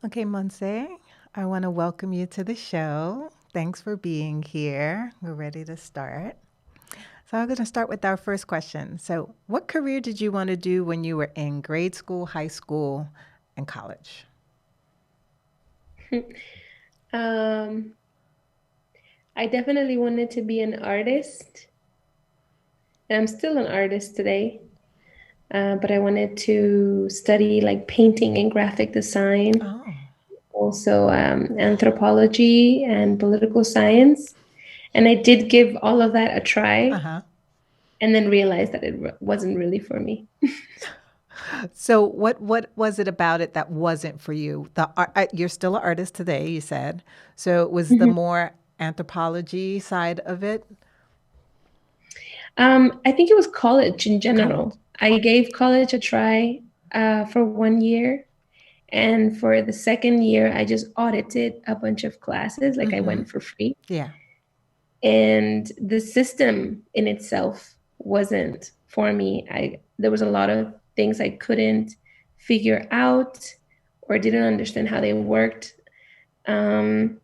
Okay, Montse, I want to welcome you to the show. Thanks for being here. We're ready to start. So, I'm going to start with our first question. So, what career did you want to do when you were in grade school, high school, and college? Um, I definitely wanted to be an artist. And I'm still an artist today, but I wanted to study like painting and graphic design, Oh, also anthropology and political science. And I did give all of that a uh try huh. and then realized that it wasn't really for me. So, what was it about it that wasn't for you? You're still an artist today, you said. So, it was the more anthropology side of it? I think it was college in College. general. I gave college a try for 1 year. And for the second year, I just audited a bunch of classes, like I Mm-hmm. went for free. Yeah. And the system in itself wasn't for me. There was a lot of things I couldn't figure out or didn't understand how they worked. Um,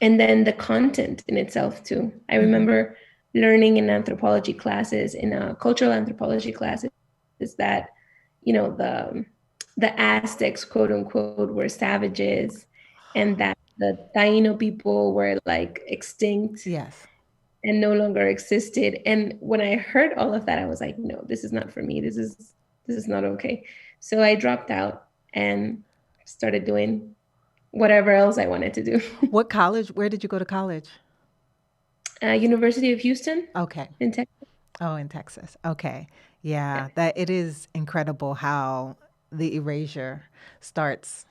and then the content in itself too. I Mm-hmm. remember learning in anthropology classes, in a cultural anthropology classes, is that the Aztecs, quote unquote, were savages, and that the Taino people were like extinct Yes. and no longer existed. And when I heard all of that, I was like, no, this is not for me. This is not okay. So I dropped out and started doing whatever else I wanted to do. What college? Where did you go to college? University of Houston Okay. in Texas. Oh, in Texas. Okay. Yeah, Yeah, that it is incredible how the erasure starts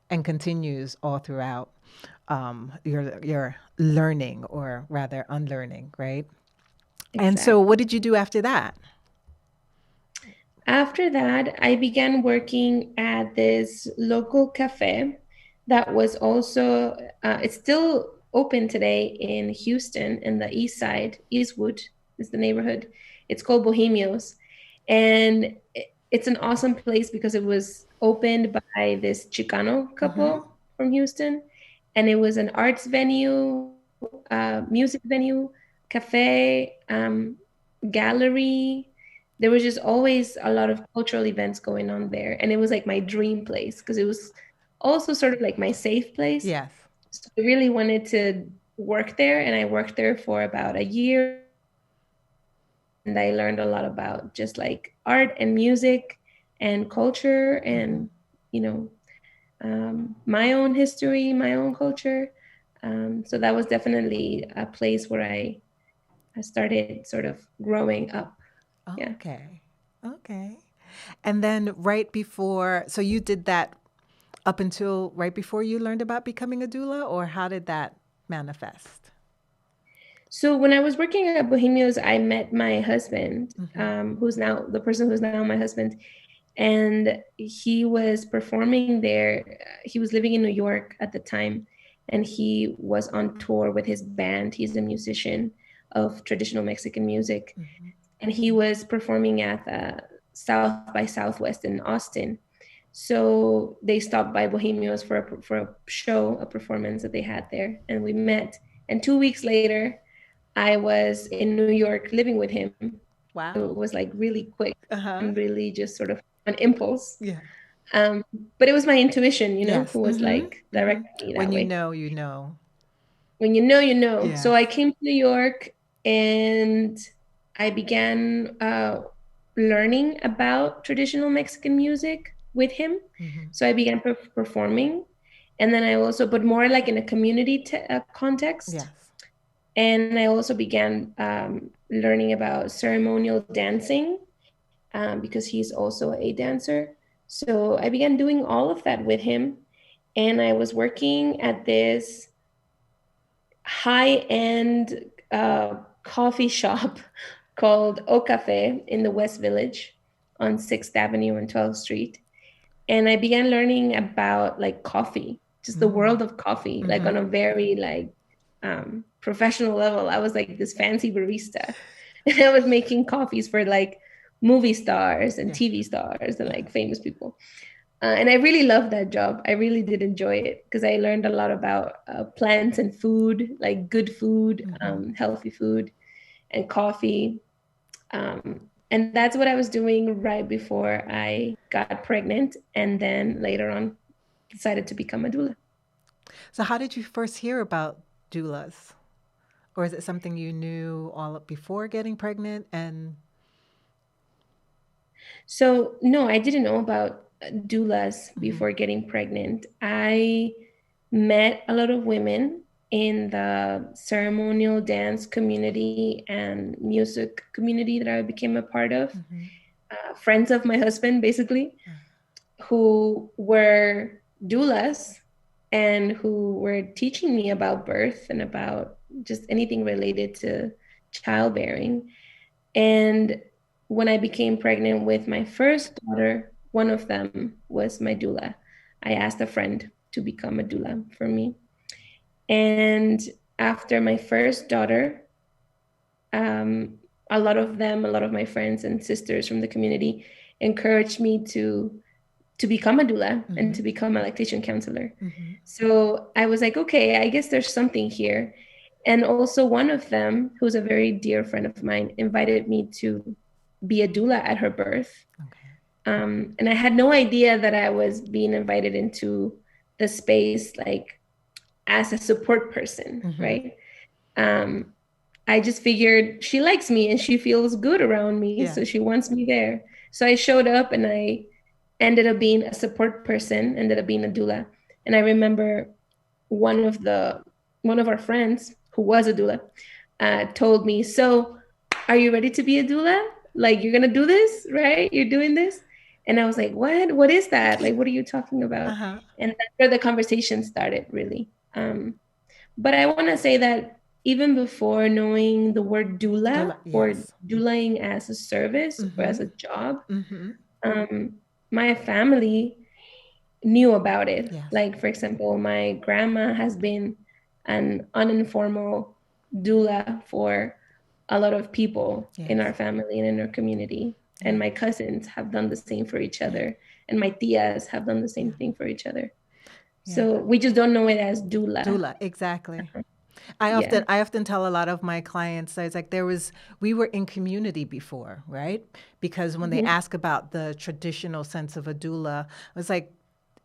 and continues all throughout your learning, or rather unlearning, right? And so, what exactly. did you do after that? After that, I began working at this local cafe that was also, it's still open today in Houston in the east side. Eastwood is the neighborhood. It's called Bohemios. And it's an awesome place because it was opened by this Chicano Mm-hmm. couple from Houston. And it was an arts venue, music venue, cafe, gallery. There was just always a lot of cultural events going on there. And it was like my dream place because it was also sort of like my safe place. Yes. So I really wanted to work there. And I worked there for about a year. And I learned a lot about just like art and music and culture Mm-hmm. and, you know, my own history, my own culture. So that was definitely a place where I started sort of growing up. Yeah. Okay. Okay. And then right before, so you did that up until right before you learned about becoming a doula, or how did that manifest? So when I was working at Bohemios, I met my husband, Mm-hmm. who's now the person who's now my husband, and he was performing there. He was living in New York at the time, and he was on tour with his band. He's a musician of traditional Mexican music, Mm-hmm. and he was performing at South by Southwest in Austin. So they stopped by Bohemios for a show, a performance that they had there, and we met. And 2 weeks later, I was in New York living with him. It Wow. was like really quick Uh-huh. and really just sort of an impulse. Yeah. Um, but it was my intuition, Yes. who was Mm-hmm. like Mm-hmm. directing me When that you way. know, you know. When you know, you know. So Yes. I came to New York and I began learning about traditional Mexican music with him. Mm-hmm. So I began performing. And then I also, but more like in a community context. Yes. And I also began learning about ceremonial dancing because he's also a dancer. So I began doing all of that with him. And I was working at this high end coffee shop called O Cafe in the West Village on 6th Avenue and 12th Street. And I began learning about like coffee, just the Mm. world of coffee, like Mm-hmm. on a very like professional level. I was like this fancy barista. And I was making coffees for like movie stars and Yeah. TV stars and like famous people. And I really loved that job. I really did enjoy it because I learned a lot about plants and food, like good food, Mm-hmm. healthy food, and coffee. And that's what I was doing right before I got pregnant, and then later on decided to become a doula. So, how did you first hear about doulas? Or is it something you knew all before getting pregnant? And So, no, I didn't know about doulas mm-hmm. before getting pregnant. I met a lot of women in the ceremonial dance community and music community that I became a part of, Mm-hmm. friends of my husband, basically, Uh, who were doulas and who were teaching me about birth and about just anything related to childbearing. And when I became pregnant with my first daughter, one of them was my doula. I asked a friend to become a doula for me. And after my first daughter, um, a lot of them, a lot of my friends and sisters from the community encouraged me to become a doula and mm-hmm. to become a lactation counselor. Mm-hmm. So I was like, okay, I guess there's something here. And also, one of them, who's a very dear friend of mine, invited me to be a doula at her birth. Okay. And I had no idea that I was being invited into the space like as a support person, Mm-hmm. right? Um, I just figured she likes me and she feels good around me, Yeah. so she wants me there. So I showed up and I ended up being a support person, ended up being a doula. And I remember one of the one of our friends who was a doula told me, "So, are you ready to be a doula? Like you're gonna do this, right? You're doing this?" And I was like, "What? What is that? Like, what are you talking about?" Uh-huh. And that's where the conversation started, really. But I want to say that even before knowing the word doula or Yes. doulaing as a service or Mm-hmm. as a job, Mm-hmm. um, my family knew about it. Yes. Like, for example, my grandma has been an uninformal doula for a lot of people in Yes. our family and in our community. And Yeah. my cousins have done the same for each Yeah. other. And my tias have done the Yeah. same thing for each other. Yeah. So we just don't know it as doula. Doula. Exactly. I often Yeah. I often tell a lot of my clients, I was like, we were in community before, right? Because when they Mhm. ask about the traditional sense of a doula, I was like,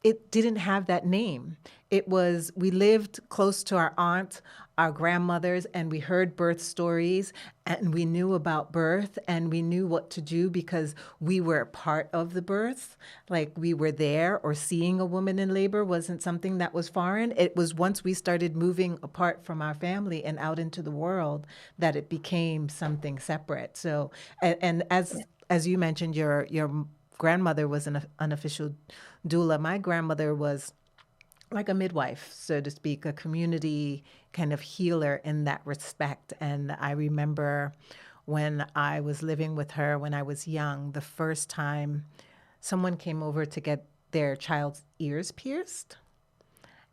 it didn't have that name. It was, we lived close to our aunt, our grandmothers, and we heard birth stories and we knew about birth and we knew what to do because we were a part of the birth. Like we were there, or seeing a woman in labor wasn't something that was foreign. It was once we started moving apart from our family and out into the world that it became something separate. So, and Yeah. as you mentioned, your grandmother was an unofficial doula. My grandmother was like a midwife, so to speak, a community kind of healer in that respect. And I remember when I was living with her when I was young, the first time someone came over to get their child's ears pierced.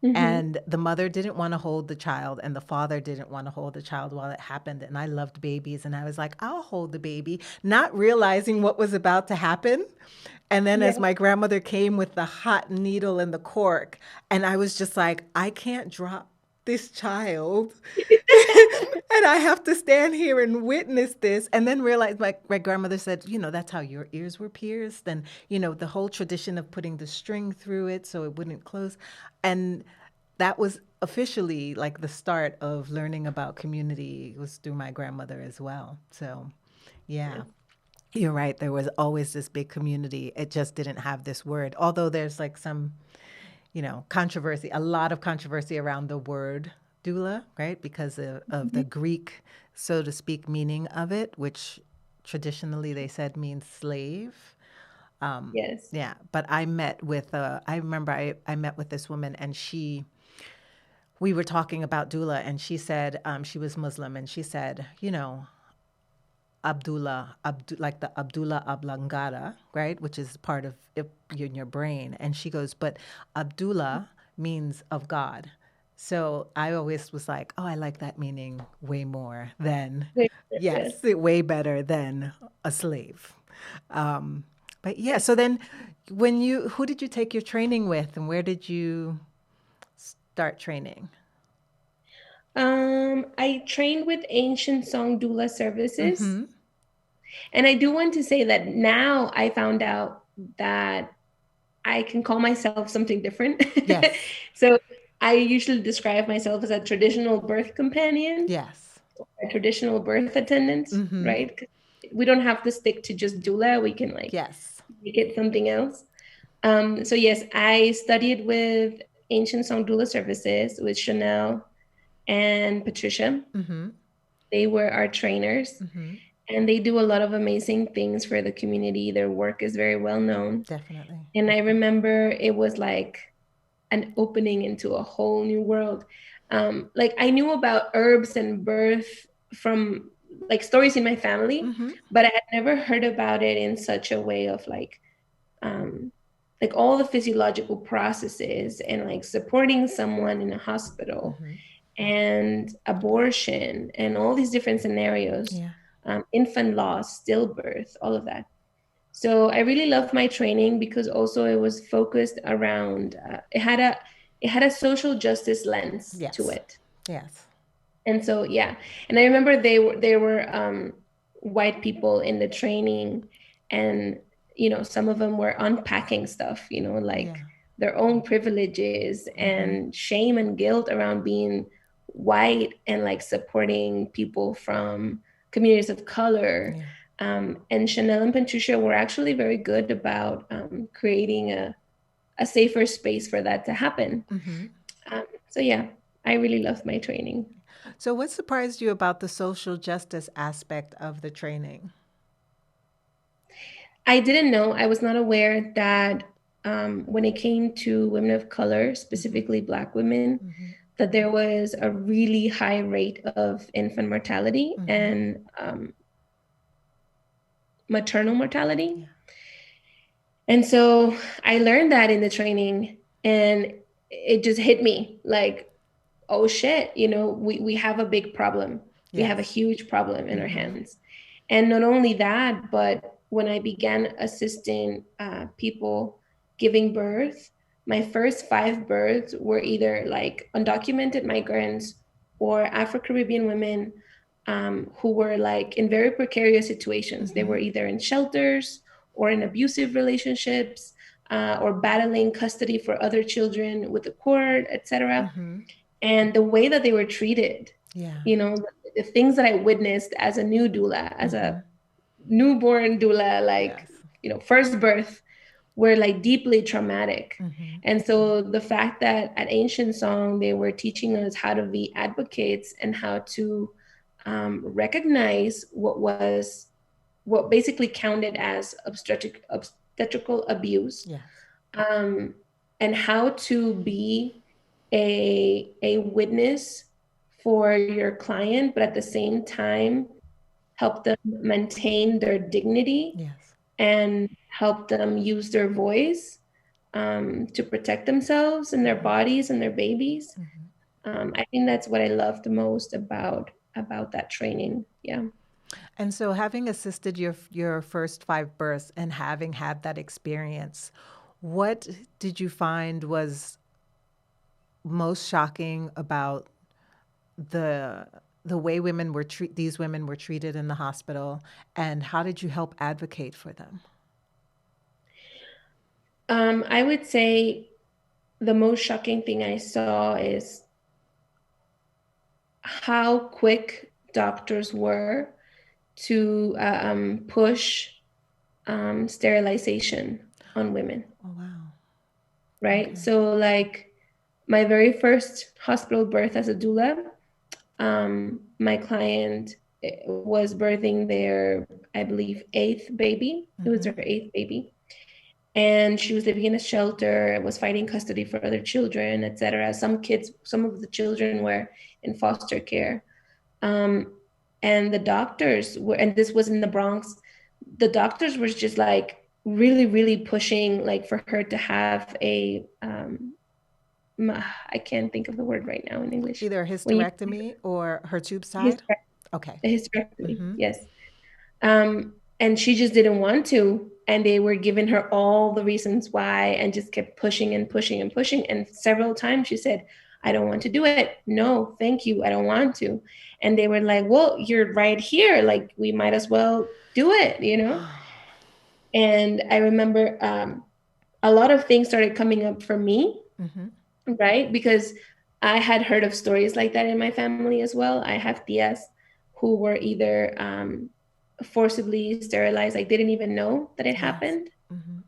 Hmm. And the mother didn't want to hold the child, and the father didn't want to hold the child while it happened. And I loved babies, and I was like, I'll hold the baby, not realizing what was about to happen. And then as Yeah. my grandmother came with the hot needle and the cork, and I was just like, I can't drop this child. And I have to stand here and witness this. And then realize my grandmother said, that's how your ears were pierced. And, the whole tradition of putting the string through it so it wouldn't close. And that was officially like the start of learning about community, was through my grandmother as well. So, yeah. You're right. There was always this big community. It just didn't have this word. Although there's like some, controversy, a lot of controversy around the word doula, right? Because of the Mhm. Greek, so to speak, meaning of it, which traditionally they said means slave. Yes. Yeah. But I remember I met with this woman, and we were talking about doula, and she said she was Muslim, and she said, like the Abdullah Ablangara, right, which is part of it in your brain. And she goes, but Abdullah means of God. So I always was like, oh, I like that meaning way more than, Wait, yes. yes, way better than a slave. Um, But yeah, so then who did you take your training with and where did you start training? I trained with Ancient Song Doula Services. And I do want to say that now I found out that I can call myself something different. Yes. So I usually describe myself as a traditional birth companion. Yes. A traditional birth attendant, right? 'Cause we don't have to stick to just doula. We can like Yes. make it something else. So yes, I studied with Ancient Song Doula Services with Chanel and Patricia. They were our trainers. And they do a lot of amazing things for the community. Their work is very well known. Definitely. And I remember it was like an opening into a whole new world. Like I knew about herbs and birth from like stories in my family, but I had never heard about it in such a way of like all the physiological processes and like supporting someone in a hospital and abortion and all these different scenarios. Yeah. Infant loss, stillbirth, all of that. So I really loved my training because also it was focused around, it had a social justice lens to it. Yes. And so, yeah. And I remember there were white people in the training and, you know, some of them were unpacking stuff, you know, like their own privileges and shame and guilt around being white and like supporting people from communities of color. And Chanel and Patricia were actually very good about creating a safer space for that to happen. So yeah, I really loved my training. So what surprised you about the social justice aspect of the training? I didn't know. I was not aware that when it came to women of color, specifically Black women, that there was a really high rate of infant mortality and maternal mortality. And so I learned that in the training and it just hit me like, oh shit, you know, we have a big problem. We have a huge problem in our hands. And not only that, but when I began assisting people giving birth, my first 5 births were either like undocumented migrants or Afro-Caribbean women who were like in very precarious situations. They were either in shelters or in abusive relationships or battling custody for other children with the court, etc. And the way that they were treated, you know, the things that I witnessed as a new doula, as a newborn doula, like, you know, first birth, were like deeply traumatic. And so the fact that at Ancient Song, they were teaching us how to be advocates and how to recognize what basically counted as obstetrical abuse, and how to be a witness for your client, but at the same time help them maintain their dignity and help them use their voice to protect themselves and their bodies and their babies. I think that's what I loved the most about that training. Yeah. And so having assisted your first 5 births and having had that experience, what did you find was most shocking about the way these women were treated in the hospital, and how did you help advocate for them? I would say the most shocking thing I saw is how quick doctors were to push sterilization on women. Oh, wow. Right? Okay. So like my very first hospital birth as a doula, my client was birthing their, I believe, 8th baby. It was her 8th baby. And she was living in a shelter, was fighting custody for other children, etc. Some of the children were in foster care. And the doctors were, and this was in the Bronx, the doctors were just like really, really pushing like for her to have a, I can't think of the word right now in English. Either a hysterectomy or her tube side? Okay. A hysterectomy, yes. and she just didn't want to. And they were giving her all the reasons why and just kept pushing and pushing and pushing. And several times she said, I don't want to do it. No, thank you. I don't want to. And they were like, well, you're right here. Like, we might as well do it, you know? And I remember a lot of things started coming up for me, right? Because I had heard of stories like that in my family as well. I have tias who were either forcibly sterilized, like they didn't even know that it happened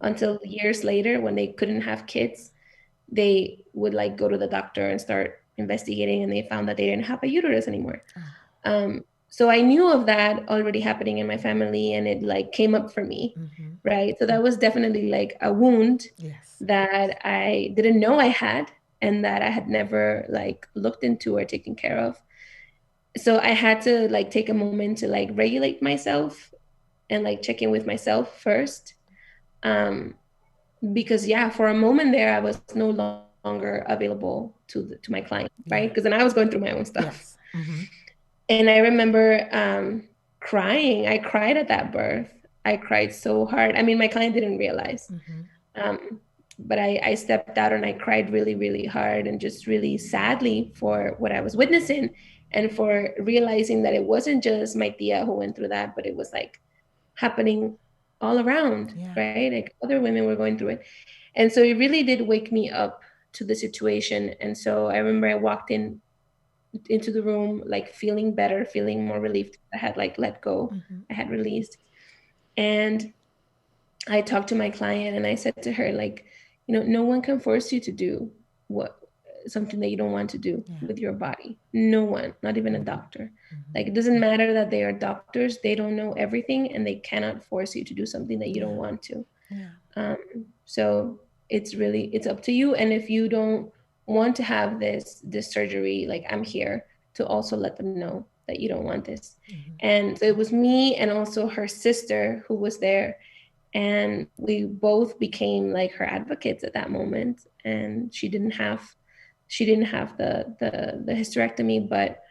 until years later when they couldn't have kids. They would like go to the doctor and start investigating, and they found that they didn't have a uterus anymore. So I knew of that already happening in my family, and it like came up for me, right? So that was definitely like a wound that I didn't know I had, and that I had never like looked into or taken care of. So I had to like take a moment to like regulate myself and like check in with myself first. Because yeah, for a moment there, I was no longer available to my client, right? Because then I was going through my own stuff. And I remember crying. I cried at that birth. I cried so hard. I mean, my client didn't realize. But I stepped out and I cried really, really hard and just really sadly for what I was witnessing, and for realizing that it wasn't just my tia who went through that, but it was like happening all around, right? Like other women were going through it. And so it really did wake me up to the situation. And so I remember I walked into the room, like feeling better, feeling more relieved. I had like let go, I had released. And I talked to my client and I said to her, like, you know, no one can force you to do something that you don't want to do with your body. No one, not even a doctor. Like, it doesn't matter that they are doctors. They don't know everything, and they cannot force you to do something that you don't want to. So it's up to you. And if you don't want to have this surgery, like, I'm here to also let them know that you don't want this. And so it was me and also her sister who was there. And we both became like her advocates at that moment. And she didn't have the hysterectomy, but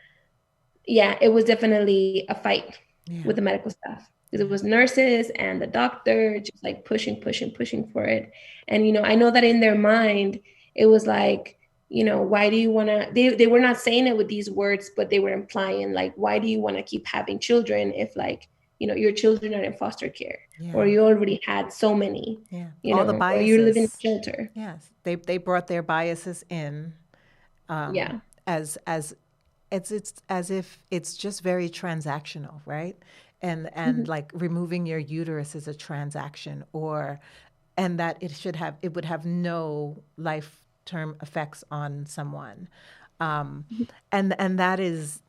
yeah, it was definitely a fight with the medical staff, because it was nurses and the doctor just like pushing for it. And, you know, I know that in their mind, it was like, you know, why do you want to, they were not saying it with these words, but they were implying like, why do you want to keep having children if, like, you know, your children are in foster care, or you already had so many, you all know, the biases. or you live in a shelter. They brought their biases in as it's as if it's just very transactional, right? And like removing your uterus is a transaction, and that it would have no life term effects on someone, and that is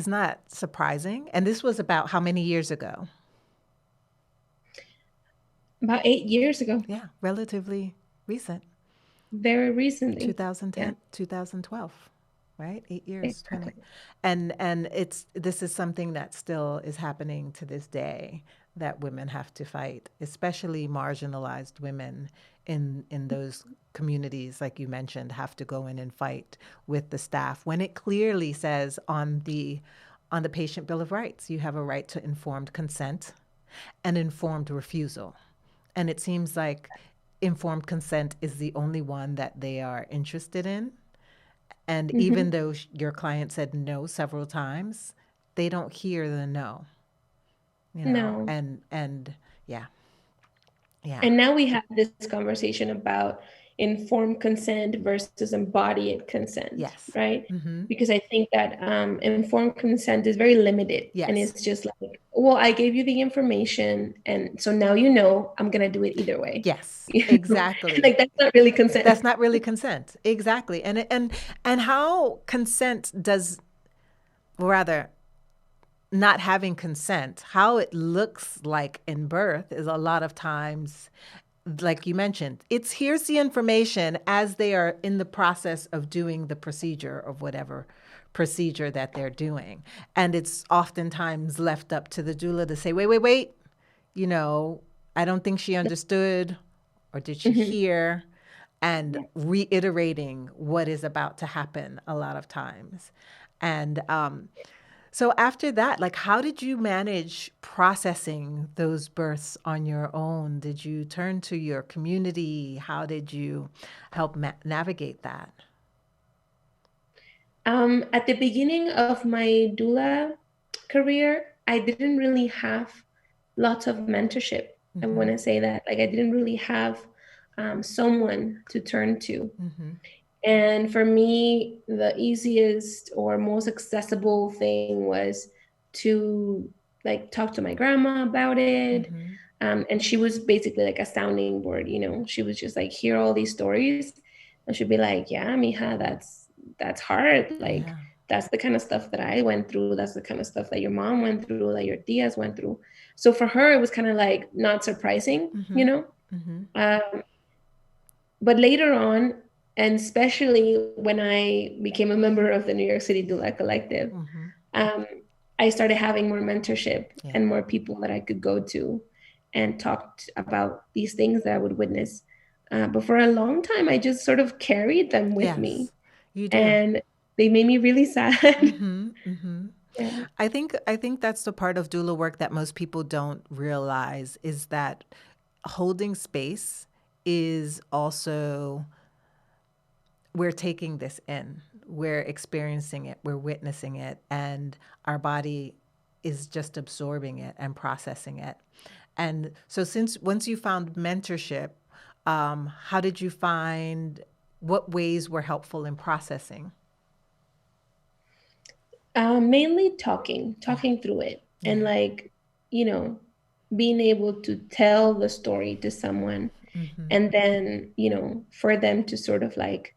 not surprising. And this was about how many years ago? About 8 years ago. Yeah, relatively recent. Very recently. 2010, 2012, right? 8 years, exactly. 20. And this is something that still is happening to this day, that women have to fight, especially marginalized women in those communities, like you mentioned, have to go in and fight with the staff when it clearly says on the patient bill of rights, you have a right to informed consent and informed refusal. And it seems like informed consent is the only one that they are interested in. And even though your client said no several times, they don't hear the no. You know? No. And yeah. And now we have this conversation about informed consent versus embodied consent. Yes. Right? Because I think that informed consent is very limited. Yes. And it's just like, well, I gave you the information, and so now you know I'm going to do it either way. Yes, exactly. Like, that's not really consent. That's not really consent. Exactly. And how consent does, rather, not having consent, how it looks like in birth is a lot of times, like you mentioned, it's here's the information as they are in the process of doing the procedure of whatever procedure that they're doing. And it's oftentimes left up to the doula to say, wait, you know, I don't think she understood, or did she hear? And reiterating what is about to happen a lot of times. And So after that, like, how did you manage processing those births on your own? Did you turn to your community? How did you help navigate that? At the beginning of my doula career, I didn't really have lots of mentorship. I want to say that, like, I didn't really have someone to turn to. And for me, the easiest or most accessible thing was to like talk to my grandma about it. And she was basically like a sounding board, you know. She was just like, hear all these stories, and she'd be like, yeah, mija, that's hard. Like, that's the kind of stuff that I went through. That's the kind of stuff that your mom went through, that your tias went through. So for her, it was kind of like not surprising, you know. But later on, and especially when I became a member of the New York City Doula Collective, I started having more mentorship and more people that I could go to and talk about these things that I would witness. But for a long time, I just sort of carried them with me. You do. And they made me really sad. Yeah. I think that's the part of doula work that most people don't realize, is that holding space is also, we're taking this in, we're experiencing it, we're witnessing it, and our body is just absorbing it and processing it. And so once you found mentorship, how did you find, what ways were helpful in processing? Mainly talking through it, and like, you know, being able to tell the story to someone, and then, you know, for them to sort of like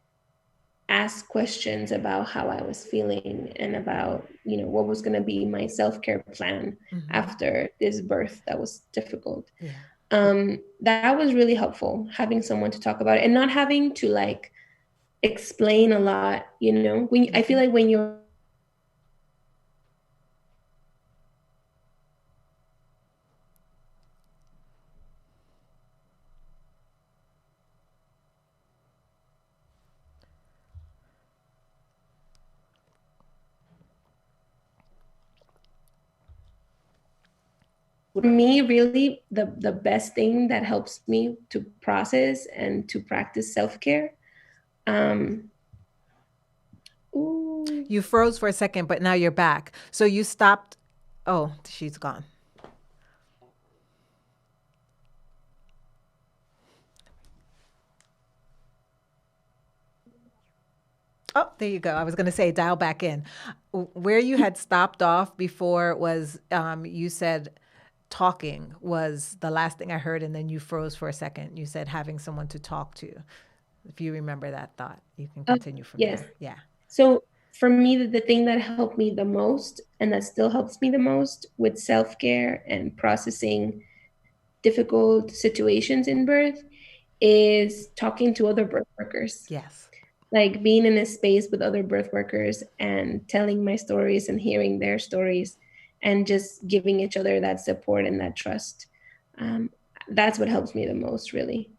ask questions about how I was feeling and about, you know, what was going to be my self-care plan after this birth that was difficult. That was really helpful, having someone to talk about it and not having to like explain a lot, you know. I feel like when you're for me, really, the best thing that helps me to process and to practice self-care. You froze for a second, but now you're back. So you stopped. Oh, she's gone. Oh, there you go. I was going to say dial back in. Where you had stopped off before was, you said talking was the last thing I heard, and then you froze for a second. You said having someone to talk to. If you remember that thought, you can continue from there. Yeah. So for me, the thing that helped me the most, and that still helps me the most with self-care and processing difficult situations in birth, is talking to other birth workers. Yes. Like being in a space with other birth workers and telling my stories and hearing their stories and just giving each other that support and that trust. That's what helps me the most, really.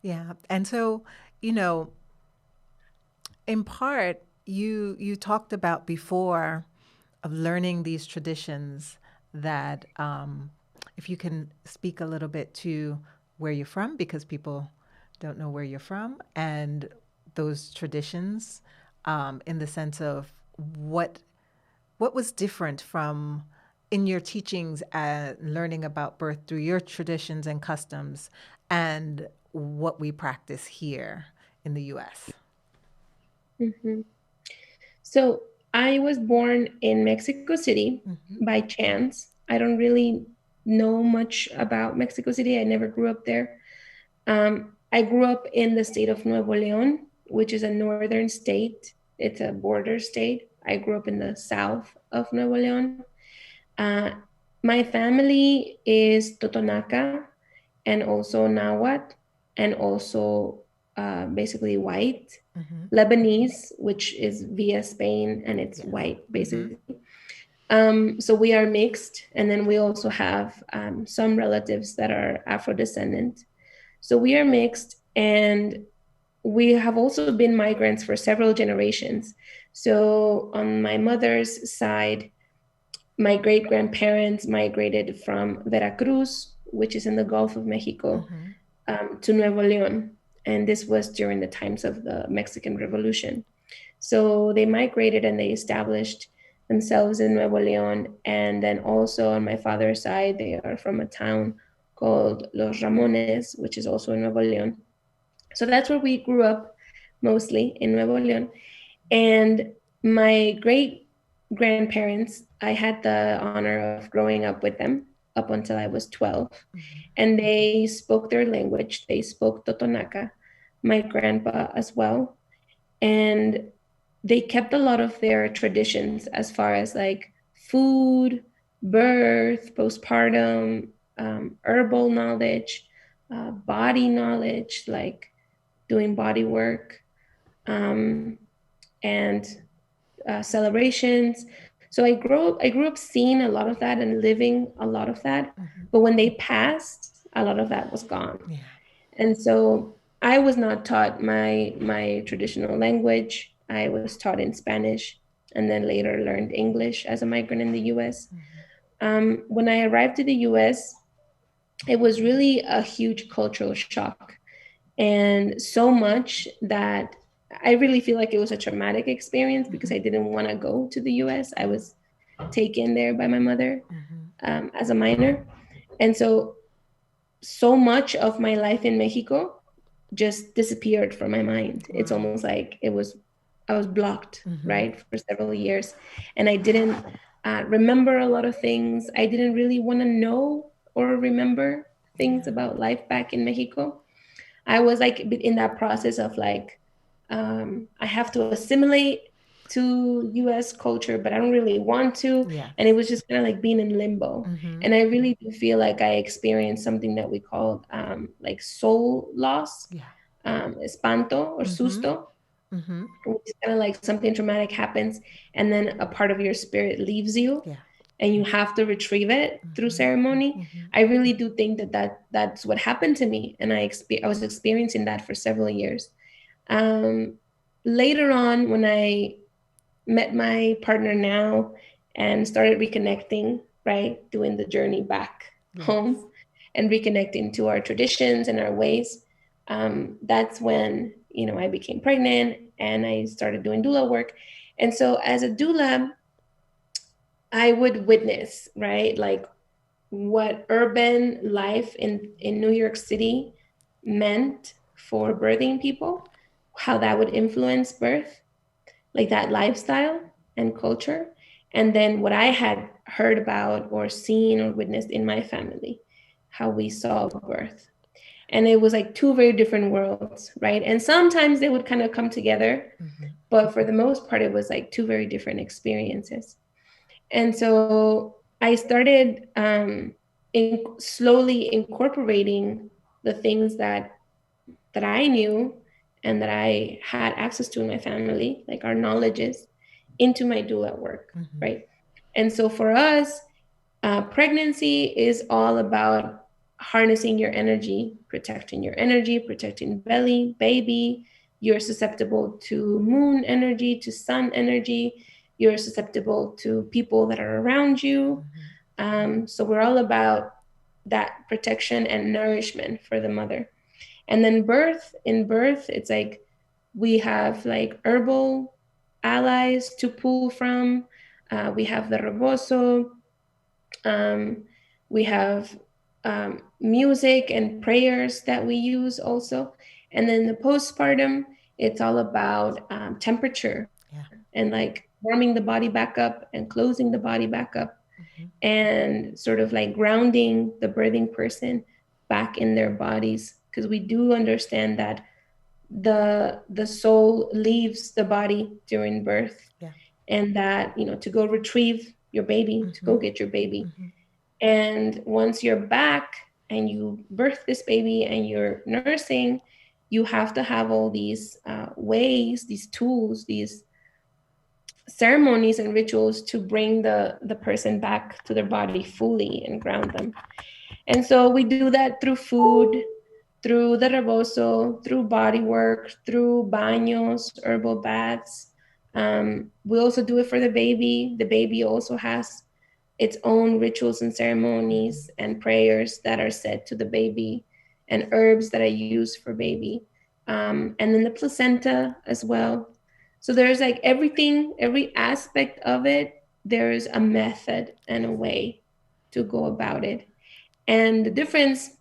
Yeah. And so, you know, in part, you talked about before of learning these traditions that, if you can speak a little bit to where you're from, because people don't know where you're from, and those traditions, in the sense of what was different from in your teachings and learning about birth through your traditions and customs, and what we practice here in the U.S. So I was born in Mexico City by chance. I don't really know much about Mexico City. I never grew up there. I grew up in the state of Nuevo León, which is a northern state. It's a border state. I grew up in the south of Nuevo León. My family is Totonaca and also Nahuatl and also basically white. Lebanese, which is via Spain, and it's white, basically. So we are mixed. And then we also have some relatives that are Afro-descendant. So we are mixed, and we have also been migrants for several generations. So on my mother's side, my great-grandparents migrated from Veracruz, which is in the Gulf of Mexico, to Nuevo León. And this was during the times of the Mexican Revolution. So they migrated and they established themselves in Nuevo León. And then also on my father's side, they are from a town called Los Ramones, which is also in Nuevo León. So that's where we grew up, mostly in Nuevo León. And my great grandparents, I had the honor of growing up with them up until I was 12. And they spoke their language. They spoke Totonaca, my grandpa as well. And they kept a lot of their traditions as far as like food, birth, postpartum, herbal knowledge, body knowledge, like doing body work, and celebrations. So I grew up seeing a lot of that and living a lot of that. But when they passed, a lot of that was gone. Yeah. And so I was not taught my traditional language. I was taught in Spanish and then later learned English as a migrant in the US. When I arrived to the US, it was really a huge cultural shock. And so much that I really feel like it was a traumatic experience because I didn't want to go to the US. I was taken there by my mother as a minor. And so much of my life in Mexico just disappeared from my mind. Wow. It's almost like I was blocked, right, for several years. And I didn't remember a lot of things. I didn't really want to know or remember things about life back in Mexico. I was like in that process of like, I have to assimilate to US culture, but I don't really want to. Yeah. And it was just kind of like being in limbo. And I really do feel like I experienced something that we call like soul loss, espanto or susto, which is kind of like something traumatic happens and then a part of your spirit leaves you. Yeah. And you have to retrieve it through ceremony. I really do think that's what happened to me. And I was experiencing that for several years. Later on, when I met my partner now and started reconnecting, right, doing the journey back home and reconnecting to our traditions and our ways, that's when, I became pregnant and I started doing doula work. And so as a doula, I would witness, right, like what urban life in New York City meant for birthing people, how that would influence birth, like that lifestyle and culture. And then what I had heard about or seen or witnessed in my family, how we saw birth. And it was like two very different worlds, right? And sometimes they would kind of come together, but for the most part, it was like two very different experiences. And so I started slowly incorporating the things that I knew and that I had access to in my family, like our knowledges, into my doula work, right? And so for us, pregnancy is all about harnessing your energy, protecting belly, baby. You're susceptible to moon energy, to sun energy. You're susceptible to people that are around you. So we're all about that protection and nourishment for the mother. And then in birth, it's like we have like herbal allies to pull from. We have the Rebozo. We have music and prayers that we use also. And then the postpartum, it's all about temperature and like warming the body back up and closing the body back up and sort of like grounding the birthing person back in their bodies. Because we do understand that the soul leaves the body during birth, and that, to go retrieve your baby, to go get your baby. And once you're back and you birth this baby and you're nursing, you have to have all these ways, these tools, these ceremonies and rituals to bring the person back to their body fully and ground them. And so we do that through food, through the rebozo, through body work, through baños, herbal baths, We also do it for the baby. The baby also has its own rituals and ceremonies and prayers that are said to the baby, and herbs that I use for baby. And then the placenta as well. So there's like everything, every aspect of it, there's a method and a way to go about it. And the difference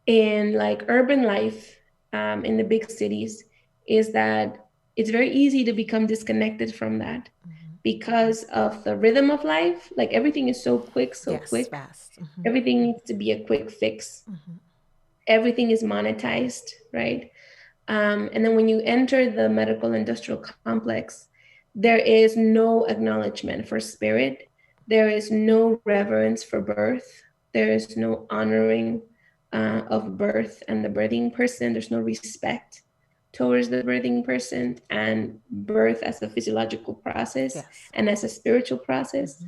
in like urban life, in the big cities, is that it's very easy to become disconnected from that because of the rhythm of life. Like everything is so quick, so Yes, quick. fast. Everything needs to be a quick fix. Everything is monetized, right? And then when you enter the medical industrial complex, there is no acknowledgement for spirit. There is no reverence for birth. There is no honoring of birth and the birthing person. There's no respect towards the birthing person and birth as a physiological process, Yes. and as a spiritual process.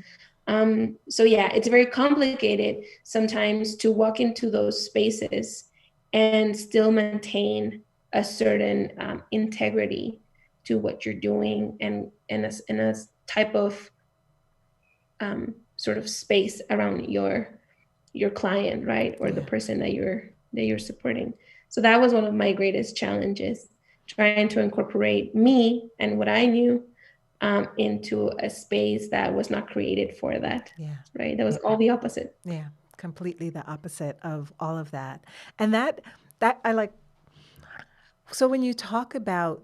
So yeah, it's very complicated sometimes to walk into those spaces and still maintain a certain integrity to what you're doing, and in a type of sort of space around your client, right, or the person that you're supporting. So that was one of my greatest challenges, trying to incorporate me and what I knew into a space that was not created for that. Yeah. Right. That was all the opposite. Yeah. Completely the opposite of all of that. And that I like. So when you talk about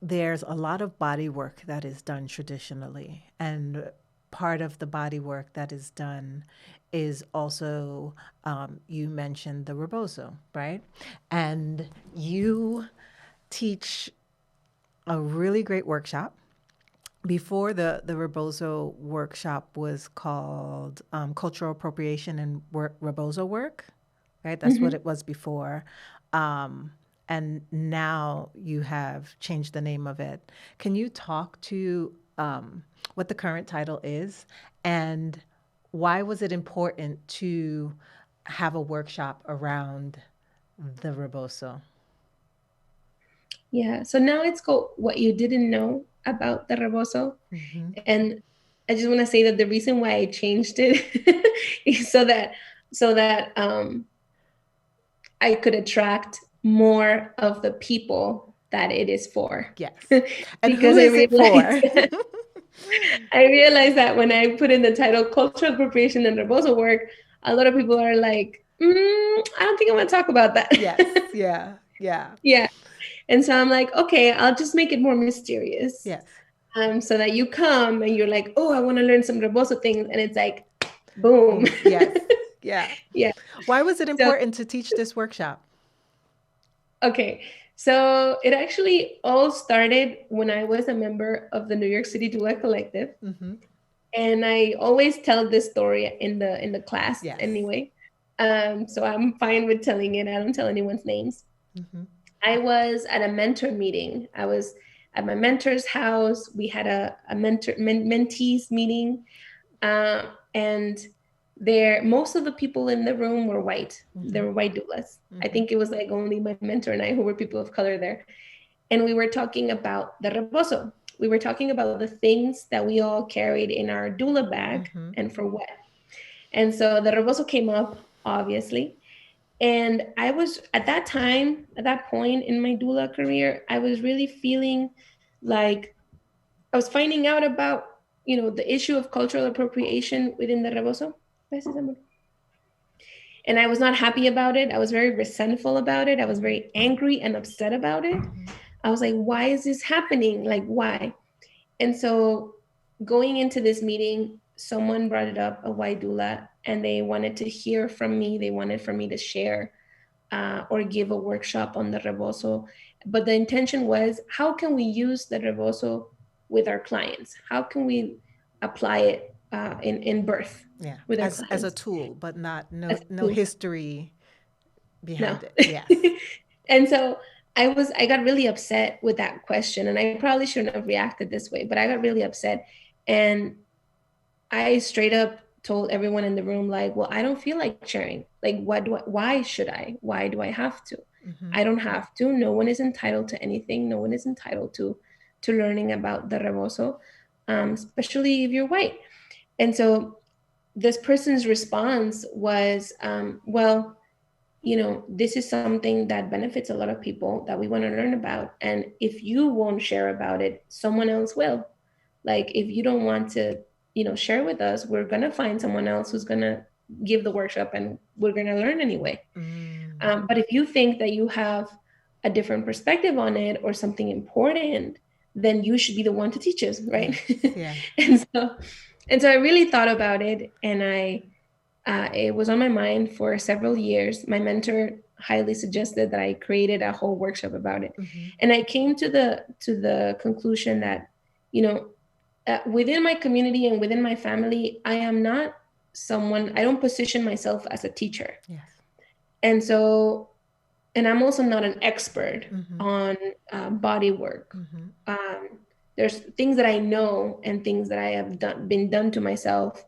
there's a lot of body work that is done traditionally, and part of the body work that is done is also, you mentioned the Rebozo, right? And you teach a really great workshop. Before the Rebozo workshop was called Cultural Appropriation and Rebozo Work, right? That's what it was before. And now you have changed the name of it. Can you talk to what the current title is, and why was it important to have a workshop around the Rebozo? Yeah. So now it's called What You Didn't Know About the Rebozo. And I just want to say that the reason why I changed it is so that I could attract more of the people that it is for. Yes. And who Because is it for? I realized that when I put in the title Cultural Appropriation and Rebozo Work, a lot of people are like, I don't think I want to talk about that. Yes. Yeah. Yeah. Yeah. And so I'm like, okay, I'll just make it more mysterious. Yes. So that you come and you're like, oh, I want to learn some Rebozo things. And it's like, boom. Yes. Yeah. Yeah. Why was it important to teach this workshop? Okay. So it actually all started when I was a member of the New York City Doula Collective. And I always tell this story in the class anyway. So I'm fine with telling it. I don't tell anyone's names. I was at a mentor meeting. I was at my mentor's house. We had a mentees meeting. And most of the people in the room were white. There were white doulas. I think it was like only my mentor and I who were people of color there. And we were talking about the Rebozo. We were talking about the things that we all carried in our doula bag and for what. And so the Rebozo came up, obviously. And I was at that point in my doula career, I was really feeling like I was finding out about, the issue of cultural appropriation within the Rebozo. And I was not happy about it. I was very resentful about it. I was very angry and upset about it. I was like, why is this happening? Like, why? And so going into this meeting, someone brought it up, a white doula, and they wanted to hear from me. They wanted for me to share or give a workshop on the Rebozo. But the intention was, how can we use the Rebozo with our clients? How can we apply it in birth? Yeah, with our as a tool, but no history behind it. Yes. And so I got really upset with that question, and I probably shouldn't have reacted this way, but I got really upset, and I straight up told everyone in the room, like, well, I don't feel like sharing. Like, why should I? Why do I have to? I don't have to. No one is entitled to anything. No one is entitled to learning about the rebozo, especially if you're white. And so this person's response was, well, this is something that benefits a lot of people that we want to learn about. And if you won't share about it, someone else will. Like, if you don't want to, share with us, we're going to find someone else who's going to give the workshop, and we're going to learn anyway. But if you think that you have a different perspective on it or something important, then you should be the one to teach us, right? Yeah. and so I really thought about it, and it was on my mind for several years. My mentor highly suggested that I created a whole workshop about it. And I came to the conclusion that, within my community and within my family, I am not I don't position myself as a teacher. Yes. And so, and I'm also not an expert on body work. There's things that I know and things that I have been done to myself,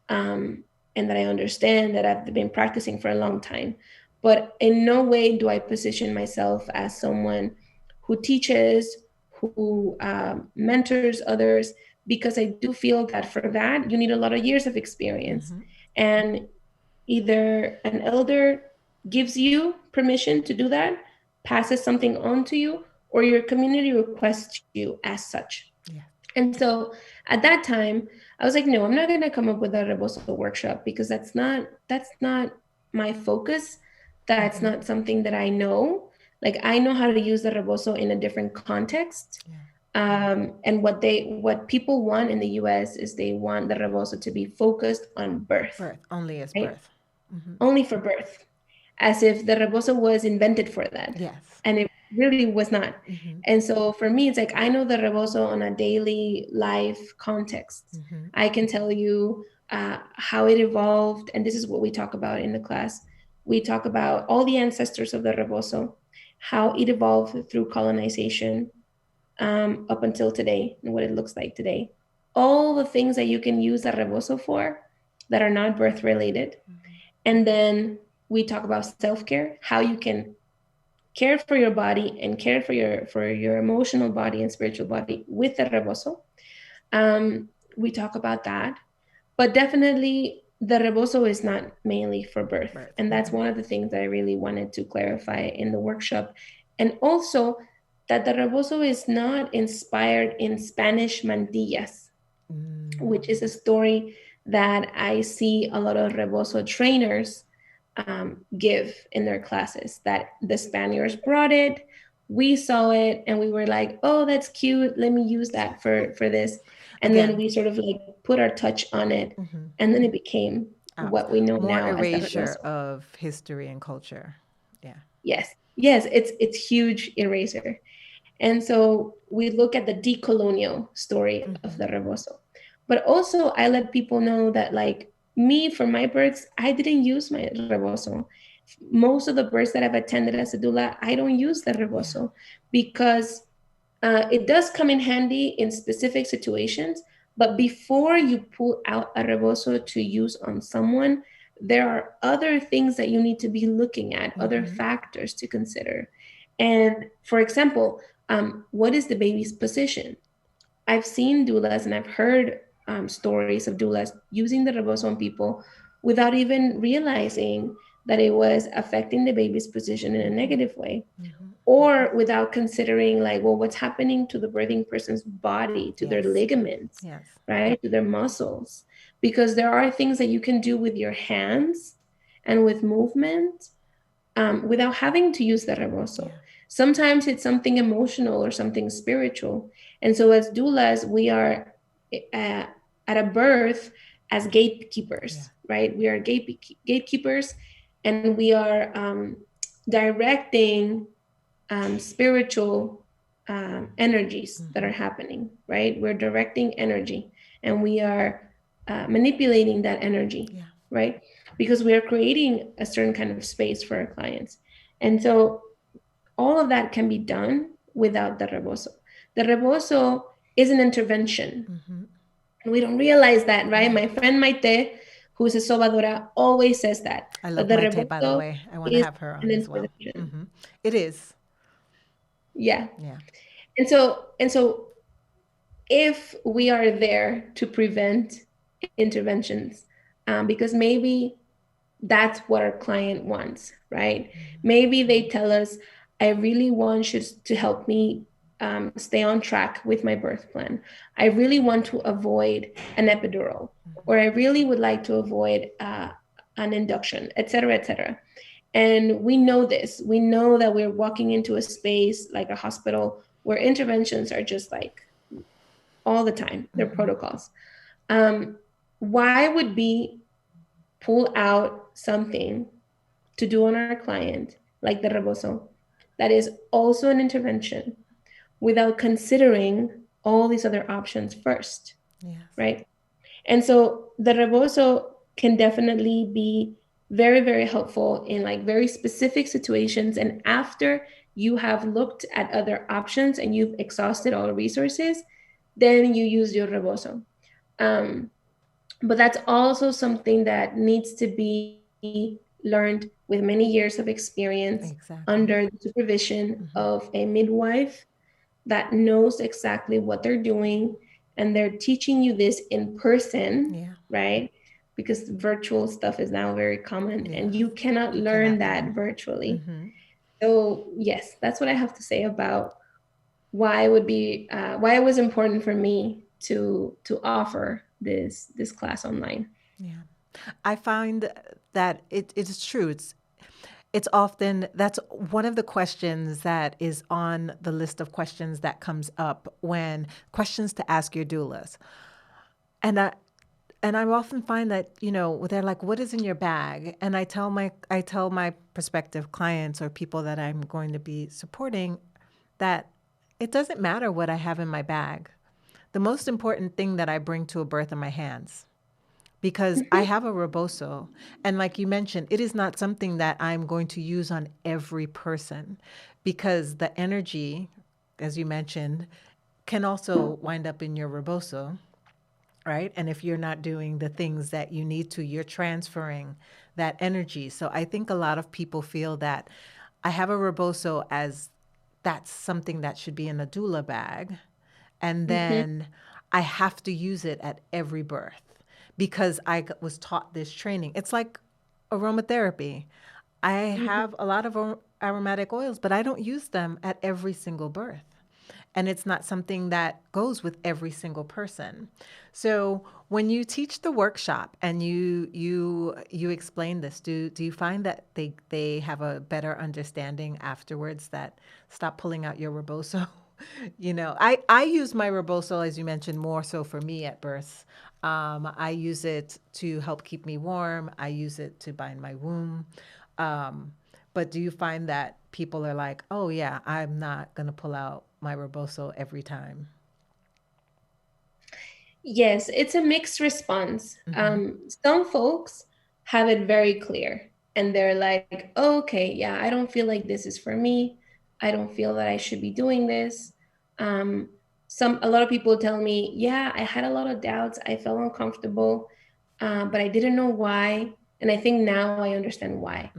and that I understand, that I've been practicing for a long time. But in no way do I position myself as someone who teaches, who mentors others, because I do feel that for that, you need a lot of years of experience. And either an elder gives you permission to do that, passes something on to you, or your community requests you as such. Yeah. And so at that time, I was like, no, I'm not going to come up with a Rebozo workshop, because that's not my focus. That's not something that I know. Like, I know how to use the Rebozo in a different context. And what people want in the US is they want the Rebozo to be focused on birth. Only as right? birth. Only for birth. As if the Rebozo was invented for that. Yes. And it really was not. And so for me, it's like, I know the Rebozo on a daily life context. I can tell you how it evolved. And this is what we talk about in the class. We talk about all the ancestors of the Rebozo, how it evolved through colonization up until today, and what it looks like today. All the things that you can use the Rebozo for that are not birth related. And then we talk about self-care, how you can care for your body and care for your emotional body and spiritual body with the Rebozo. We talk about that, but definitely the Rebozo is not mainly for birth. And that's one of the things that I really wanted to clarify in the workshop. And also that the Rebozo is not inspired in Spanish mantillas, which is a story that I see a lot of Rebozo trainers give in their classes, that the Spaniards brought it, we saw it, and we were like, oh, that's cute, let me use that for this. And then we sort of like put our touch on it, and then it became what we know more now erasure as the Rebozo of history and culture. Yes, it's huge erasure. And so we look at the decolonial story of the Rebozo. But also I let people know that, like, me, for my births, I didn't use my Rebozo. Most of the births that I've attended as a doula, I don't use the Rebozo because it does come in handy in specific situations. But before you pull out a Rebozo to use on someone, there are other things that you need to be looking at, other factors to consider. And for example, what is the baby's position? I've seen doulas and I've heard stories of doulas using the Rebozo on people without even realizing that it was affecting the baby's position in a negative way, or without considering, like, well, what's happening to the birthing person's body, to their ligaments, right, to their muscles, because there are things that you can do with your hands and with movement without having to use the Rebozo. Sometimes it's something emotional or something spiritual. And so as doulas, we are at a birth as gatekeepers, right? We are gatekeepers, and we are directing spiritual energies that are happening, right? We're directing energy, and we are manipulating that energy, right? Because we are creating a certain kind of space for our clients. And so all of that can be done without the Rebozo. The Rebozo is an intervention. And we don't realize that, right? My friend Maite who is a sobadora, always says that. I But love the Maite, by the rebozo way. I want to is have her an on as well. intervention. It is. Yeah. Yeah. And so if we are there to prevent interventions, because maybe that's what our client wants, right? Maybe they tell us, I really want you to help me stay on track with my birth plan. I really want to avoid an epidural, or I really would like to avoid an induction, et cetera, et cetera. And we know this. We know that we're walking into a space like a hospital where interventions are just like all the time. They're protocols. Why would we pull out something to do on our client, like the rebozo, that is also an intervention, without considering all these other options first, Yes. right? And so the rebozo can definitely be very, very helpful in like very specific situations. And after you have looked at other options and you've exhausted all resources, then you use your rebozo. But that's also something that needs to be learned with many years of experience Exactly. under the supervision of a midwife that knows exactly what they're doing, and they're teaching you this in person, Yeah. right? Because virtual stuff is now very common, Yes. and you cannot You learn cannot that learn. virtually. So yes, that's what I have to say about why it was important for me to offer this class online. Yeah. I find that it is true. It's often, that's one of the questions that is on the list of questions that comes up when questions to ask your doulas. And I often find that, they're like, what is in your bag? And I tell my prospective clients or people that I'm going to be supporting that it doesn't matter what I have in my bag. The most important thing that I bring to a birth are my hands, because I have a rebozo. And like you mentioned, it is not something that I'm going to use on every person, because the energy, as you mentioned, can also wind up in your rebozo, right? And if you're not doing the things that you need to, you're transferring that energy. So I think a lot of people feel that I have a rebozo as that's something that should be in a doula bag. And then I have to use it at every birth because I was taught this training. It's like aromatherapy. I have a lot of aromatic oils, but I don't use them at every single birth. And it's not something that goes with every single person. So when you teach the workshop and you explain this, do you find that they have a better understanding afterwards, that stop pulling out your rebozo? I use my rebozo, as you mentioned, more so for me at birth. I use it to help keep me warm. I use it to bind my womb. But do you find that people are like, oh, yeah, I'm not going to pull out my rebozo every time? Yes, it's a mixed response. Some folks have it very clear and they're like, oh, okay, yeah, I don't feel like this is for me. I don't feel that I should be doing this. A lot of people tell me, yeah, I had a lot of doubts. I felt uncomfortable, but I didn't know why. And I think now I understand why.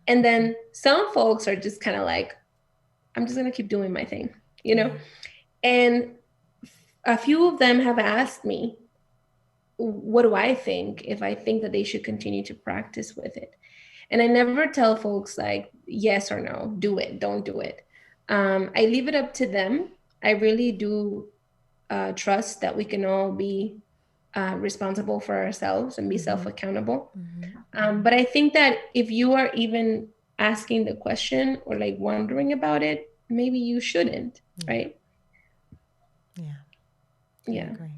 And then some folks are just kind of like, I'm just going to keep doing my thing, you know? And a few of them have asked me, what do I think, if I think that they should continue to practice with it? And I never tell folks like yes or no, do it, don't do it. I leave it up to them. I really do trust that we can all be responsible for ourselves and be self-accountable. But I think that if you are even asking the question or like wondering about it, maybe you shouldn't, right? Yeah, I Yeah. agree.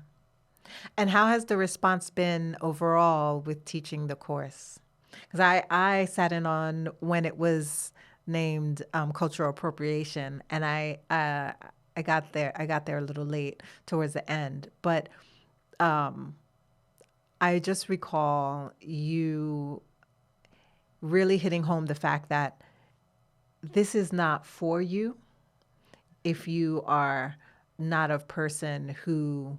And how has the response been overall with teaching the course? Because I sat in on when it was named cultural appropriation, and I got there a little late towards the end, but I just recall you really hitting home the fact that this is not for you if you are not a person who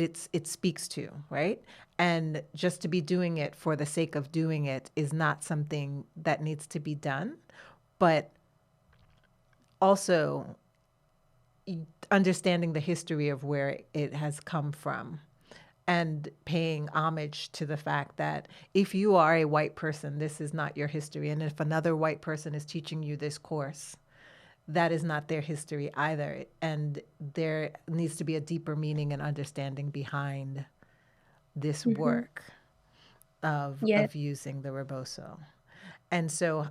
it speaks to, right? And just to be doing it for the sake of doing it is not something that needs to be done, but also understanding the history of where it has come from and paying homage to the fact that if you are a white person, this is not your history. And if another white person is teaching you this course, that is not their history either. And there needs to be a deeper meaning and understanding behind this work of using the Rebozo. And so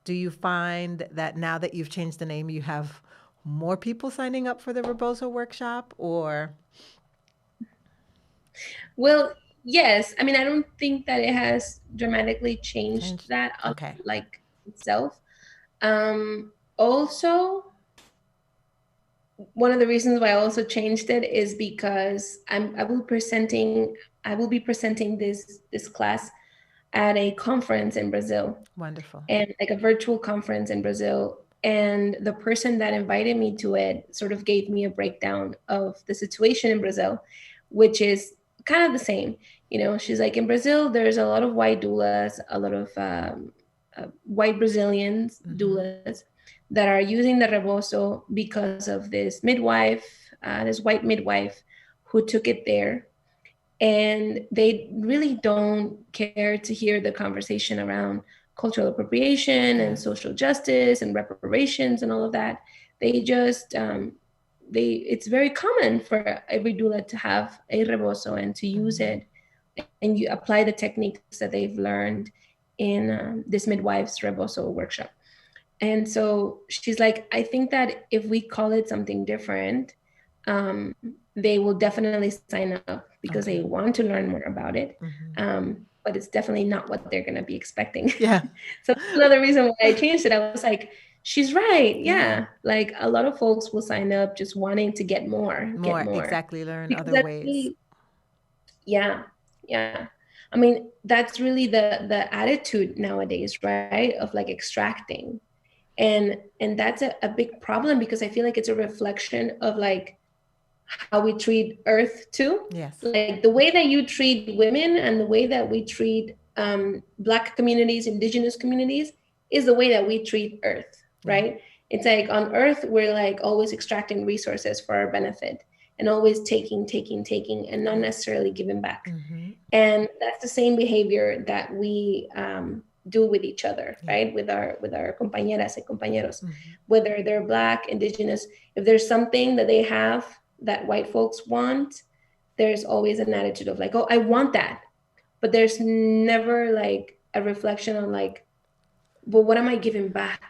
do you find that now that you've changed the name, you have more people signing up for the Rebozo workshop, or? Well, yes. I mean, I don't think that it has dramatically changed that Okay. like itself. Also, one of the reasons why I also changed it is because I will be presenting this class at a conference in Brazil. Wonderful. And like a virtual conference in Brazil. And the person that invited me to it sort of gave me a breakdown of the situation in Brazil, which is kind of the same. You know, she's like, in Brazil, there's a lot of white doulas, a lot of white Brazilians doulas that are using the Rebozo because of this midwife, this white midwife who took it there. And they really don't care to hear the conversation around cultural appropriation and social justice and reparations and all of that. They just, it's very common for every doula to have a Rebozo and to use it. And you apply the techniques that they've learned in this midwife's Rebozo workshop. And so she's like, I think that if we call it something different, they will definitely sign up because they want to learn more about it. But it's definitely not what they're going to be expecting. Yeah. So another reason why I changed it, I was like, she's right. Yeah. Like a lot of folks will sign up just wanting to get more. Exactly. Learn because other ways. Really, yeah. I mean, that's really the attitude nowadays, right? Of like extracting. And that's a big problem because I feel like it's a reflection of like how we treat Earth too. Yes. Like the way that you treat women and the way that we treat Black communities, Indigenous communities is the way that we treat Earth, right? It's like on Earth, we're like always extracting resources for our benefit and always taking and not necessarily giving back. And that's the same behavior that we do with each other, right? With our compañeras and compañeros, whether they're Black, Indigenous, if there's something that they have that white folks want, there's always an attitude of like, oh, I want that. But there's never like a reflection on like, well, what am I giving back,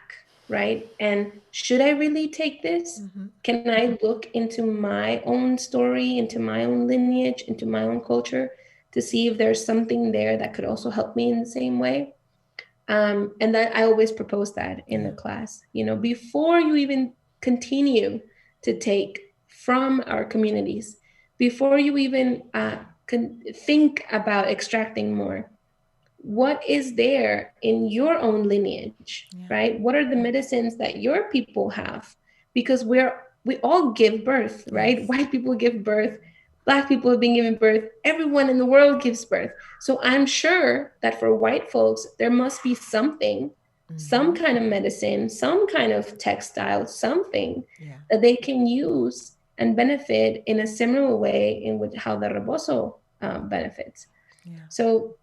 right? And should I really take this? Can I look into my own story, into my own lineage, into my own culture to see if there's something there that could also help me in the same way? And that I always propose that in the class, you know, before you even continue to take from our communities, before you even think about extracting more, what is there in your own lineage, right? What are the medicines that your people have? Because we all give birth, right? White people give birth, Black people have been giving birth, everyone in the world gives birth. So I'm sure that for white folks, there must be something, some kind of medicine, some kind of textile, something that they can use and benefit in a similar way in which how the Rebozo benefits. So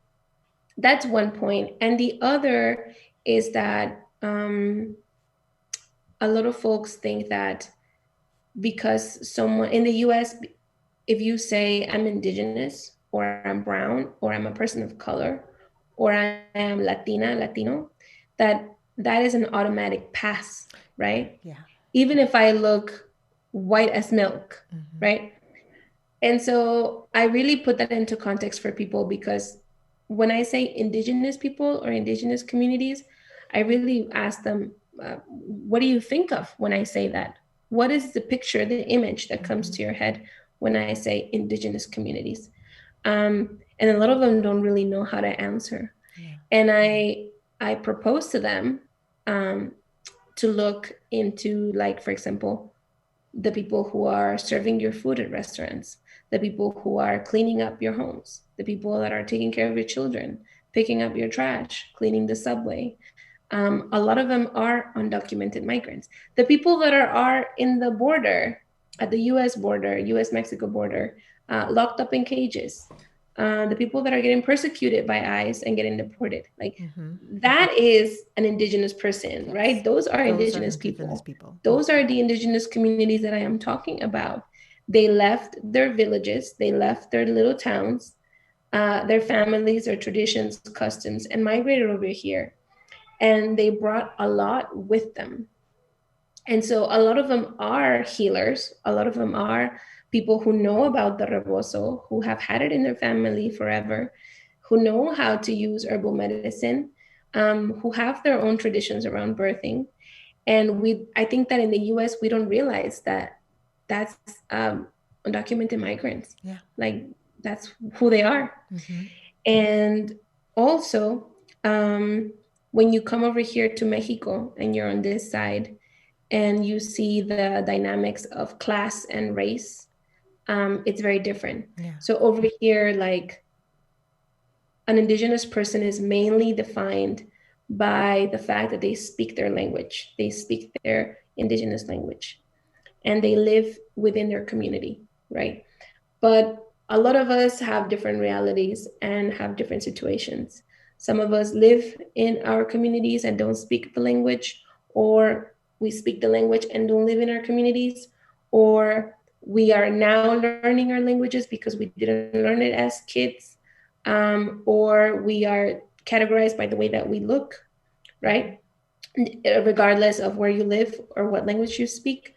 that's one point. And the other is that a lot of folks think that because someone in the US, if you say I'm Indigenous or I'm brown or I'm a person of color or I am Latino, that is an automatic pass, right? Yeah. Even if I look white as milk, right? And so I really put that into context for people because when I say Indigenous people or Indigenous communities, I really ask them, what do you think of when I say that? What is the picture, the image that comes to your head when I say Indigenous communities? And a lot of them don't really know how to answer. And I propose to them to look into, like, for example, the people who are serving your food at restaurants, the people who are cleaning up your homes, the people that are taking care of your children, picking up your trash, cleaning the subway. A lot of them are undocumented migrants. The people that are in the border, at the US border, US Mexico border, locked up in cages, the people that are getting persecuted by ICE and getting deported, like that is an indigenous person, right? Those are indigenous people. Those are the indigenous communities that I am talking about. They left their villages, they left their little towns, their families, their traditions, customs, and migrated over here. And they brought a lot with them. And so a lot of them are healers. A lot of them are people who know about the rebozo, who have had it in their family forever, who know how to use herbal medicine, who have their own traditions around birthing. And I think that in the US, we don't realize that that's undocumented migrants. Yeah. Like that's who they are. And also, when you come over here to Mexico and you're on this side and you see the dynamics of class and race, it's very different. Yeah. So over here, like an indigenous person is mainly defined by the fact that they speak their language, they speak their indigenous language, and they live within their community, right? But a lot of us have different realities and have different situations. Some of us live in our communities and don't speak the language, or we speak the language and don't live in our communities, or we are now learning our languages because we didn't learn it as kids, or we are categorized by the way that we look, right? Regardless of where you live or what language you speak.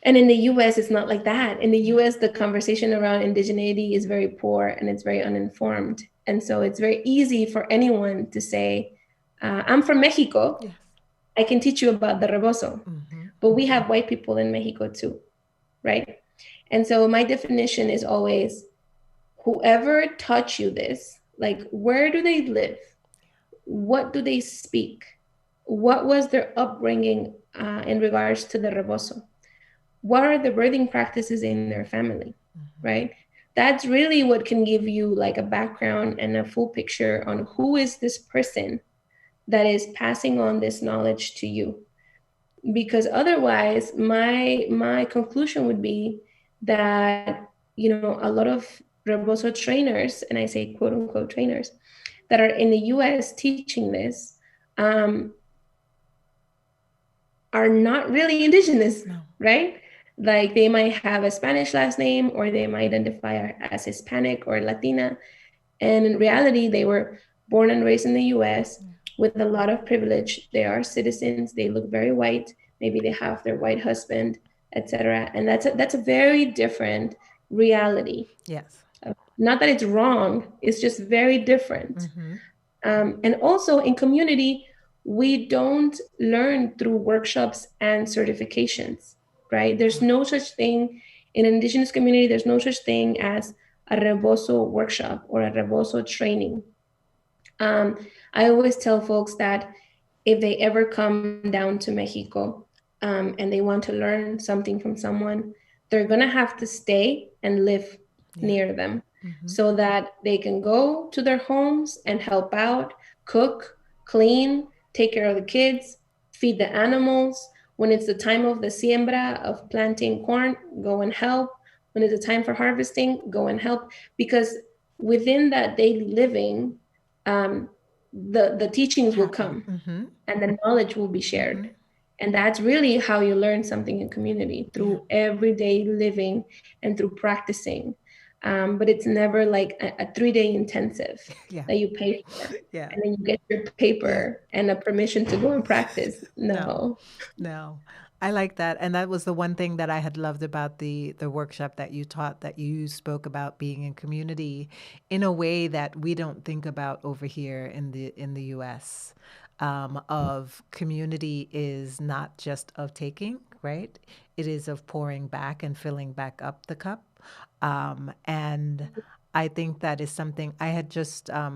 And in the US, it's not like that. In the US, the conversation around indigeneity is very poor and it's very uninformed. And so it's very easy for anyone to say, I'm from Mexico. Yes. I can teach you about the rebozo. But we have white people in Mexico too, right? And so my definition is always, whoever taught you this, like, where do they live? What do they speak? What was their upbringing in regards to the rebozo? What are the birthing practices in their family, right? That's really what can give you like a background and a full picture on who is this person that is passing on this knowledge to you. Because otherwise, my conclusion would be that, you know, a lot of rebozo trainers, and I say quote unquote trainers, that are in the US teaching this are not really indigenous, right? Like they might have a Spanish last name, or they might identify as Hispanic or Latina. And in reality, they were born and raised in the US with a lot of privilege. They are citizens. They look very white. Maybe they have their white husband, etc. And that's a very different reality. Yes. Not that it's wrong. It's just very different. And also in community, we don't learn through workshops and certifications, right? There's no such thing in an indigenous community. There's no such thing as a rebozo workshop or a rebozo training. I always tell folks that if they ever come down to Mexico and they want to learn something from someone, they're going to have to stay and live near them so that they can go to their homes and help out, cook, clean, take care of the kids, feed the animals. When it's the time of the siembra, of planting corn, go and help. When it's the time for harvesting, go and help. Because within that daily living, the teachings will come and the knowledge will be shared. And that's really how you learn something in community, through everyday living and through practicing. But it's never like a 3-day intensive that you pay for. And then you get your paper and a permission to go and practice. No. I like that. And that was the one thing that I had loved about the workshop that you taught, that you spoke about being in community in a way that we don't think about over here in the US. Of community is not just of taking, right? It is of pouring back and filling back up the cup. And I think that is something I had just, I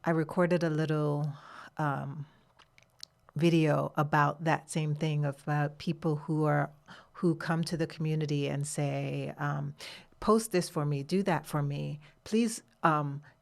recorded a little video about that same thing, of people who who come to the community and say, post this for me, do that for me, please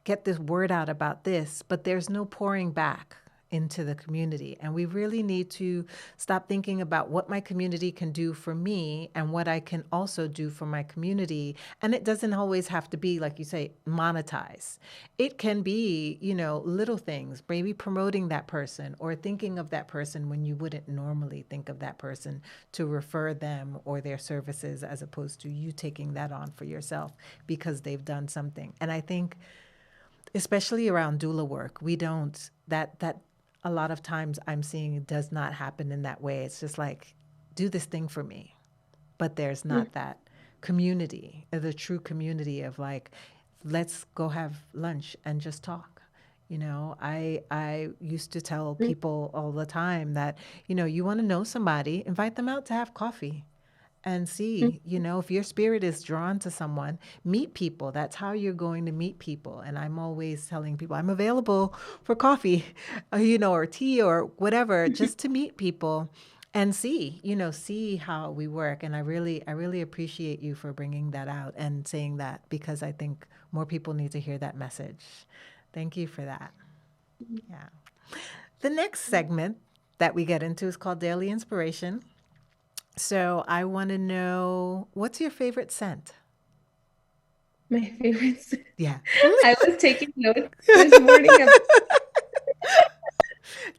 get this word out about this, but there's no pouring back into the community. And we really need to stop thinking about what my community can do for me and what I can also do for my community. And it doesn't always have to be, like you say, monetize. It can be, little things, maybe promoting that person or thinking of that person when you wouldn't normally think of that person, to refer them or their services, as opposed to you taking that on for yourself because they've done something. And I think, especially around doula work, we don't, that a lot of times I'm seeing it does not happen in that way. It's just like, do this thing for me. But there's not that community, the true community of like, let's go have lunch and just talk. I used to tell people all the time that, you want to know somebody, invite them out to have coffee. And see, if your spirit is drawn to someone, meet people. That's how you're going to meet people. And I'm always telling people I'm available for coffee, or tea or whatever, just to meet people and see how we work. And I really appreciate you for bringing that out and saying that, because I think more people need to hear that message. Thank you for that. Yeah. The next segment that we get into is called Daily Inspiration. So I want to know, what's your favorite scent? My favorite scent? Yeah. I was taking notes this morning.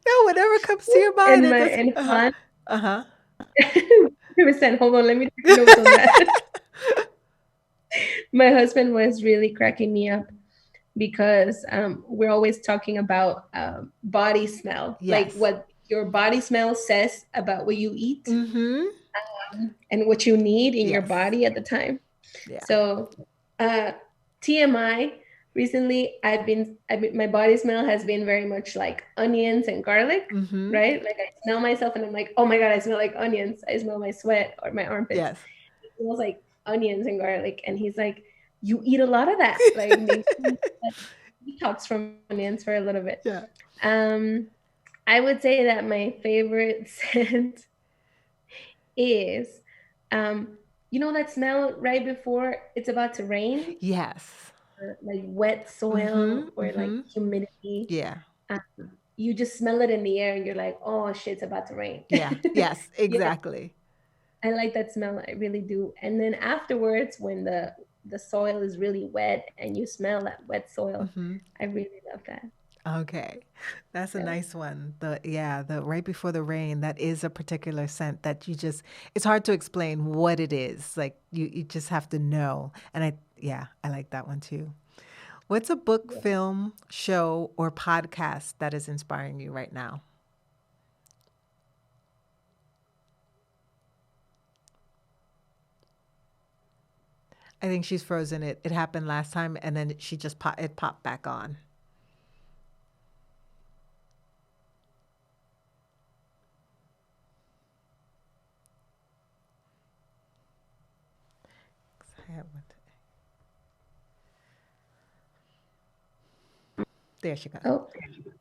No, whatever comes to your mind. And Han. Uh-huh. Hold on, let me take notes on that. My husband was really cracking me up because we're always talking about body smell, like what your body smell says about what you eat. Mm-hmm. And what you need in your body at the time. Yeah. So TMI, recently my body smell has been very much like onions and garlic, right? Like I smell myself and I'm like, oh my God, I smell like onions. I smell my sweat or my armpits. Yes. It smells like onions and garlic. And he's like, you eat a lot of that. Like maybe detox from onions for a little bit. Yeah. I would say that my favorite scent is, that smell right before it's about to rain? Yes. Or like wet soil or like humidity. Yeah. You just smell it in the air and you're like, oh shit, it's about to rain. Yeah. Yes, exactly. I like that smell. I really do. And then afterwards, when the soil is really wet and you smell that wet soil, I really love that. Okay. That's a nice one. The right before the rain, that is a particular scent that it's hard to explain what it is. Like you just have to know. And I like that one too. What's a book, film, show, or podcast that is inspiring you right now? I think she's frozen it. It happened last time and then she just popped back on. There she goes. Oh,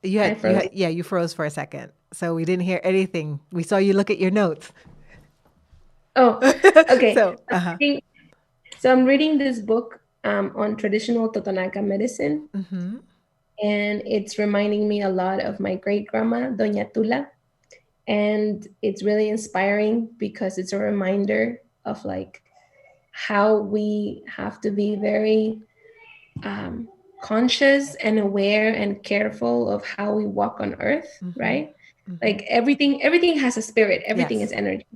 you froze for a second. So we didn't hear anything. We saw you look at your notes. Oh, okay. So I'm reading this book on traditional Totonaca medicine. And it's reminding me a lot of my great-grandma, Doña Tula. And it's really inspiring because it's a reminder of like how we have to be very conscious and aware and careful of how we walk on earth, right? Like everything has a spirit, everything is energy.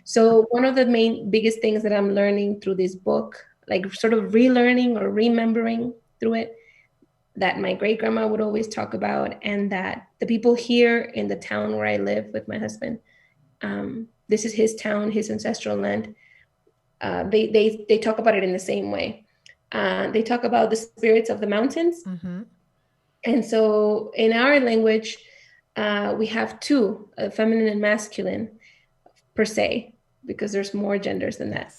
So one of the biggest things that I'm learning through this book, like sort of relearning or remembering through it, that my great grandma would always talk about, and that the people here in the town where I live with my husband, this is his town, his ancestral land. They talk about it in the same way. They talk about the spirits of the mountains. And so in our language, we have two, feminine and masculine per se, because there's more genders than that.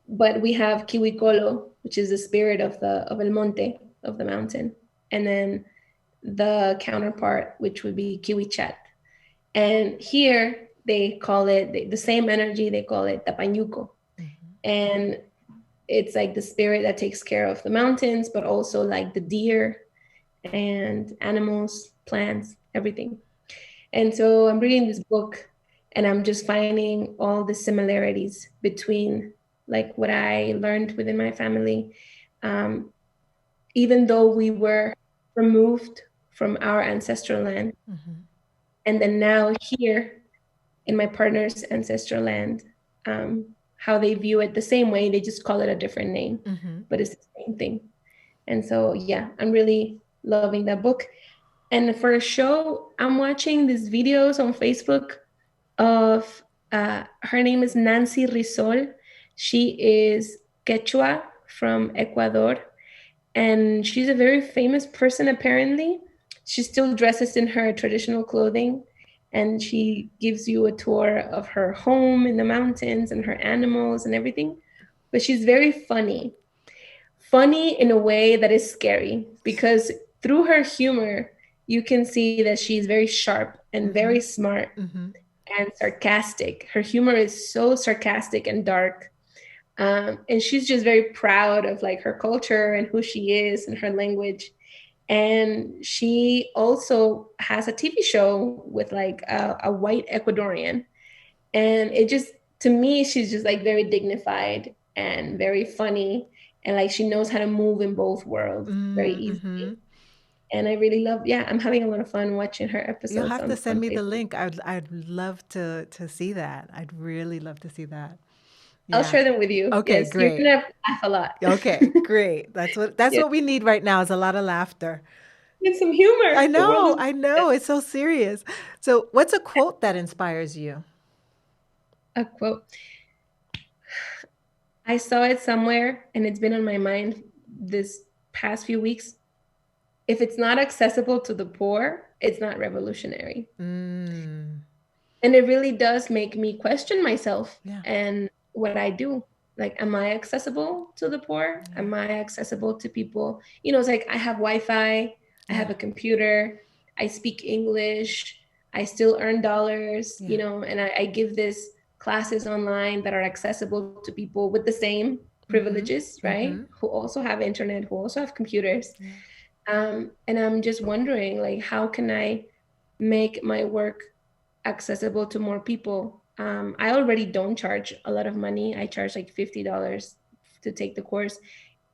But we have Kiwikolo, which is the spirit of El Monte, of the mountain. And then the counterpart, which would be Kiwichat. And here, they call it the same energy, they call it tapanyuco. And it's like the spirit that takes care of the mountains, but also like the deer and animals, plants, everything. And so I'm reading this book and I'm just finding all the similarities between like what I learned within my family. Even though we were removed from our ancestral land. And then now here in my partner's ancestral land, how they view it the same way, they just call it a different name, but it's the same thing. And so, yeah, I'm really loving that book. And for a show, I'm watching these videos on Facebook of, her name is Nancy Rizol. She is Quechua from Ecuador. And she's a very famous person, apparently. She still dresses in her traditional clothing. And she gives you a tour of her home in the mountains and her animals and everything. But she's very funny. Funny in a way that is scary, because through her humor, you can see that she's very sharp and very smart and sarcastic. Her humor is so sarcastic and dark. And she's just very proud of like her culture and who she is and her language. And she also has a TV show with like a white Ecuadorian. And it just, to me, she's just like very dignified and very funny. And like she knows how to move in both worlds very easily. And I really love, yeah, I'm having a lot of fun watching her episodes. You'll have to send me the Facebook. link. I'd love to see that. I'd really love to see that. I'll Yeah. share them with you. Okay, Yes, you're great. gonna laugh a lot. Okay, great. That's Yes. what we need right now is a lot of laughter. And some humor. The world is I know. It's so serious. So, what's a quote that inspires you? a quote. I saw it somewhere and it's been on my mind this past few weeks. If it's not accessible to the poor, it's not revolutionary. And it really does make me question myself and what I do. Like, am I accessible to the poor? Am I accessible to people? You know, it's like I have Wi-Fi, I have a computer, I speak English, I still earn dollars, you know, and I give this classes online that are accessible to people with the same privileges, right? Who also have internet, who also have computers. And I'm just wondering, like, how can I make my work accessible to more people? I already don't charge a lot of money. I charge like $50 to take the course,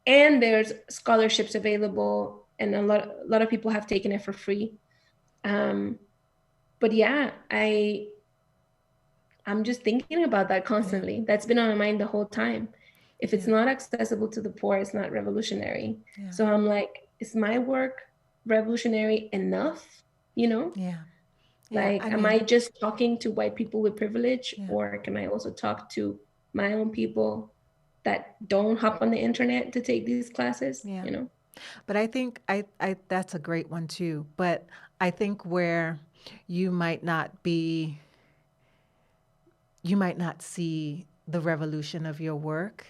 and there's scholarships available, and a lot of people have taken it for free. But yeah, I'm just thinking about that constantly. That's been on my mind the whole time. If it's not accessible to the poor, it's not revolutionary. So I'm like, is my work revolutionary enough? You know? Like, am I just talking to white people with privilege, or can I also talk to my own people that don't hop on the internet to take these classes? You know? But I think I that's a great one too. But I think where you might not see the revolution of your work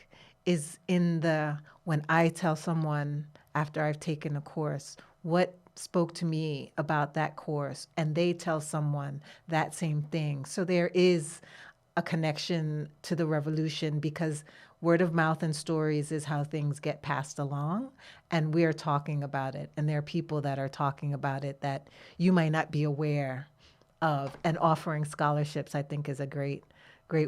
is in the when I tell someone after I've taken a course what spoke to me about that course, and they tell someone that same thing. So there is a connection to the revolution, because word of mouth and stories is how things get passed along, and we're talking about it, and there are people that are talking about it that you might not be aware of. And offering scholarships, I think, is a great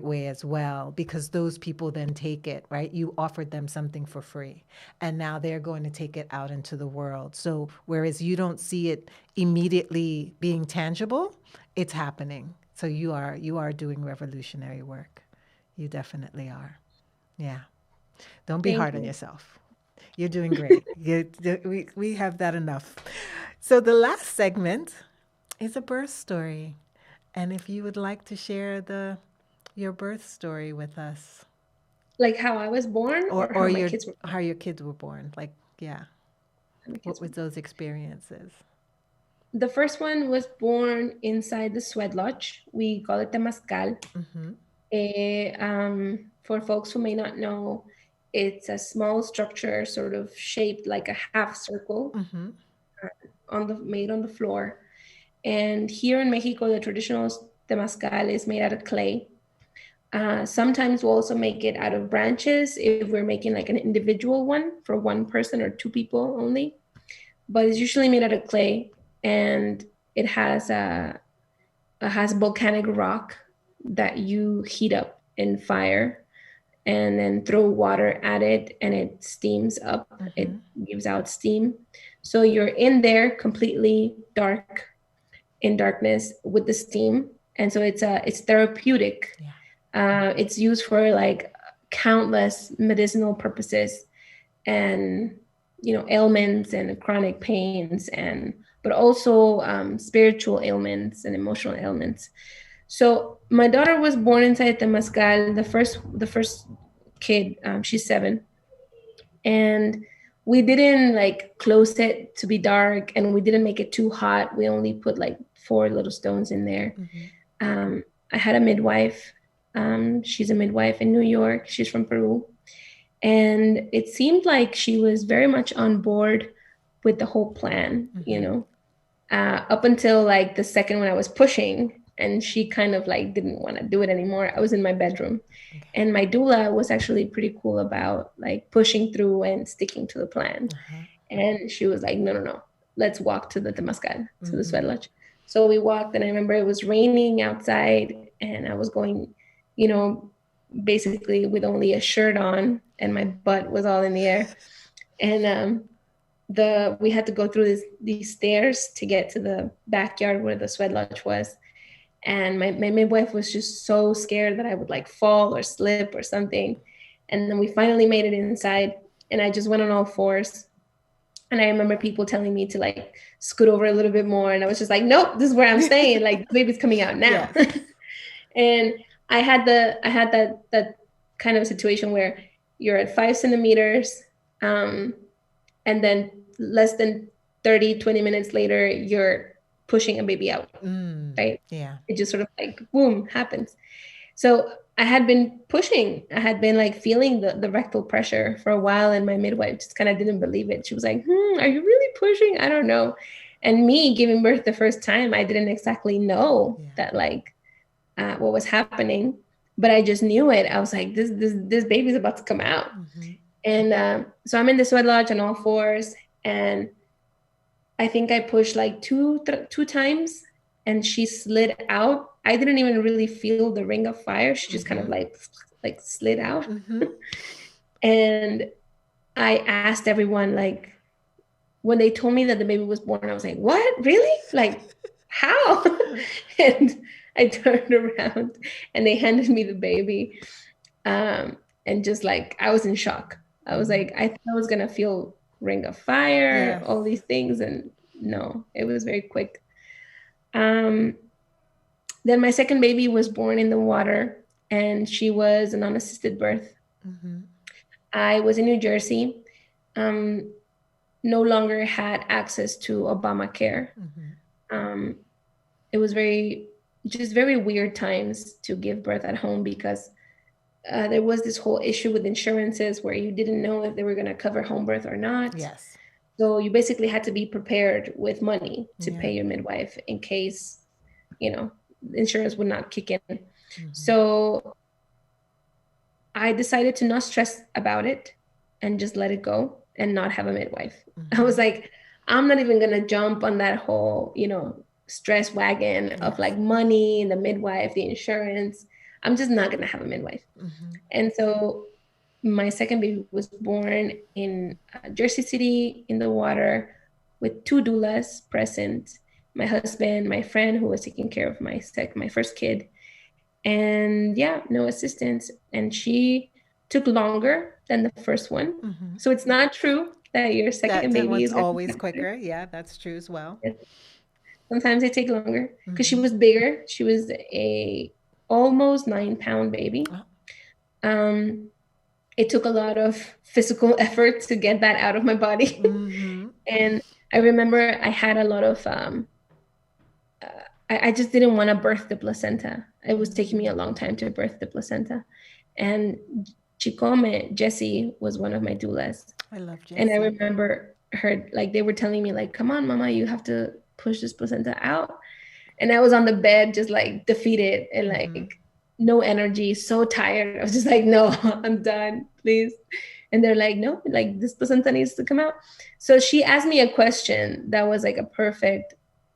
way as well, because those people then take it, right? You offered them something for free, and now they're going to take it out into the world. So whereas you don't see it immediately being tangible, it's happening. So you are doing revolutionary work. You definitely are. Yeah. Don't be hard on yourself. You're doing great. We have that enough. So the last segment is a birth story. And if you would like to share your birth story with us, like how I was born, or how my kids were born? How your kids were born, like, what were those experiences? The first one was born inside the sweat lodge. We call it temazcal. For folks who may not know, it's a small structure, sort of shaped like a half circle, made on the floor. And here in Mexico, the traditional temazcal is made out of clay. Sometimes we'll also make it out of branches if we're making like an individual one for one person or two people only. But it's usually made out of clay, and it has volcanic rock that you heat up in fire and then throw water at it, and it steams up. Mm-hmm. It gives out steam. So you're in there completely dark, in darkness with the steam. And so it's therapeutic. Yeah. It's used for like countless medicinal purposes and, ailments and chronic pains, but also spiritual ailments and emotional ailments. So my daughter was born inside temazcal, the first kid. She's 7, and we didn't like close it to be dark, and we didn't make it too hot. We only put like 4 little stones in there. Mm-hmm. I had a midwife. She's a midwife in New York. She's from Peru. And it seemed like she was very much on board with the whole plan, mm-hmm. Up until like the second when I was pushing, and she kind of like didn't want to do it anymore. I was in my bedroom. Okay. And my doula was actually pretty cool about like pushing through and sticking to the plan. Uh-huh. And she was like, no, let's walk to the temazcal, to mm-hmm. the sweat lodge. So we walked, and I remember it was raining outside, and I was going, basically with only a shirt on, and my butt was all in the air. And we had to go through these stairs to get to the backyard where the sweat lodge was. And my midwife was just so scared that I would like fall or slip or something. And then we finally made it inside, and I just went on all 4s. And I remember people telling me to like scoot over a little bit more. And I was just like, nope, this is where I'm staying. Like the baby's coming out now. Yes. And I had that kind of situation where you're at 5 centimeters, and then less than 20 minutes later, you're pushing a baby out, right? Yeah. It just sort of like, boom, happens. So I had been pushing. I had been like feeling the rectal pressure for a while, and my midwife just kind of didn't believe it. She was like, are you really pushing? I don't know. And me giving birth the first time, I didn't exactly know that like what was happening, but I just knew it. I was like, this baby's about to come out. Mm-hmm. And so I'm in the sweat lodge on all 4s, and I think I pushed like two times, and she slid out. I didn't even really feel the ring of fire. She just mm-hmm. kind of like slid out. Mm-hmm. And I asked everyone, like, when they told me that the baby was born, I was like, what? Really? Like, how? And I turned around, and they handed me the baby. And just like, I was in shock. I was like, I thought I was going to feel ring of fire, all these things. And no, it was very quick. Then my second baby was born in the water, and she was a non-assisted birth. Mm-hmm. I was in New Jersey, no longer had access to Obamacare. Mm-hmm. It was very weird times to give birth at home, because there was this whole issue with insurances where you didn't know if they were going to cover home birth or not. Yes. So you basically had to be prepared with money to pay your midwife in case, insurance would not kick in. Mm-hmm. So I decided to not stress about it and just let it go and not have a midwife. Mm-hmm. I was like, I'm not even going to jump on that whole, stress wagon of like money, the midwife, the insurance. I'm just not going to have a midwife. Mm-hmm. And so my second baby was born in Jersey City in the water with 2 doulas present, my husband, my friend who was taking care of my first kid, and no assistance. And she took longer than the first one. Mm-hmm. So it's not true that your second baby is always quicker. Yeah, that's true as well. Sometimes they take longer because she was bigger. She was a almost 9-pound baby. Oh. It took a lot of physical effort to get that out of my body. Mm-hmm. And I remember I had a lot of, I just didn't want to birth the placenta. It was taking me a long time to birth the placenta. And Jessie was one of my doulas. I love Jessie. And I remember her, like, they were telling me, like, come on, mama, you have to push this placenta out. And I was on the bed, just like defeated and Mm-hmm. like no energy, so tired. I was just like, no, I'm done, please. And they're like, no, like this placenta needs to come out. So she asked me a question that was like a perfect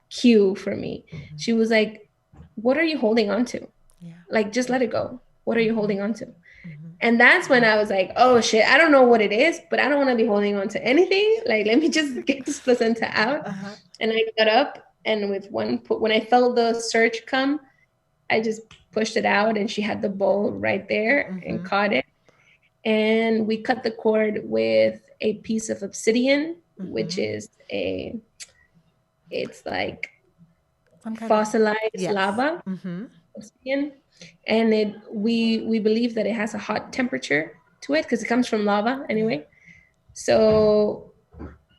cue for me. Mm-hmm. She was like, what are you holding on to? Yeah. Like, just let it go. What are you Mm-hmm. holding on to? Mm-hmm. And that's when I was like, oh shit, I don't know what it is, but I don't want to be holding on to anything. Like, let me just get this placenta out. Uh-huh. And I got up, and with one put, when I felt the surge come, I just pushed it out, and she had the bowl right there and Mm-hmm. caught it. And we cut the cord with a piece of obsidian, which Mm-hmm. is it's like Some kind of, fossilized yes. lava Mm-hmm. obsidian. And we believe that it has a hot temperature to it because it comes from lava anyway. So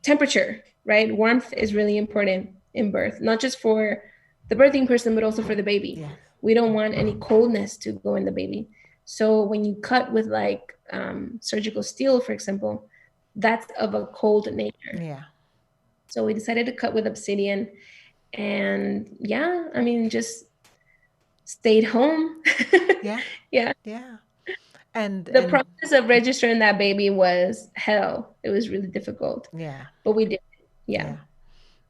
temperature, right? Warmth is really important in birth, not just for the birthing person, but also for the baby. Yes. We don't want any coldness to go in the baby. So when you cut with like surgical steel, for example, that's of a cold nature. Yeah. So we decided to cut with obsidian. And yeah, I mean, just stayed home. Yeah. Yeah. Yeah. And The process of registering that baby was hell. It was really difficult, yeah. but we did it. Yeah. Yeah.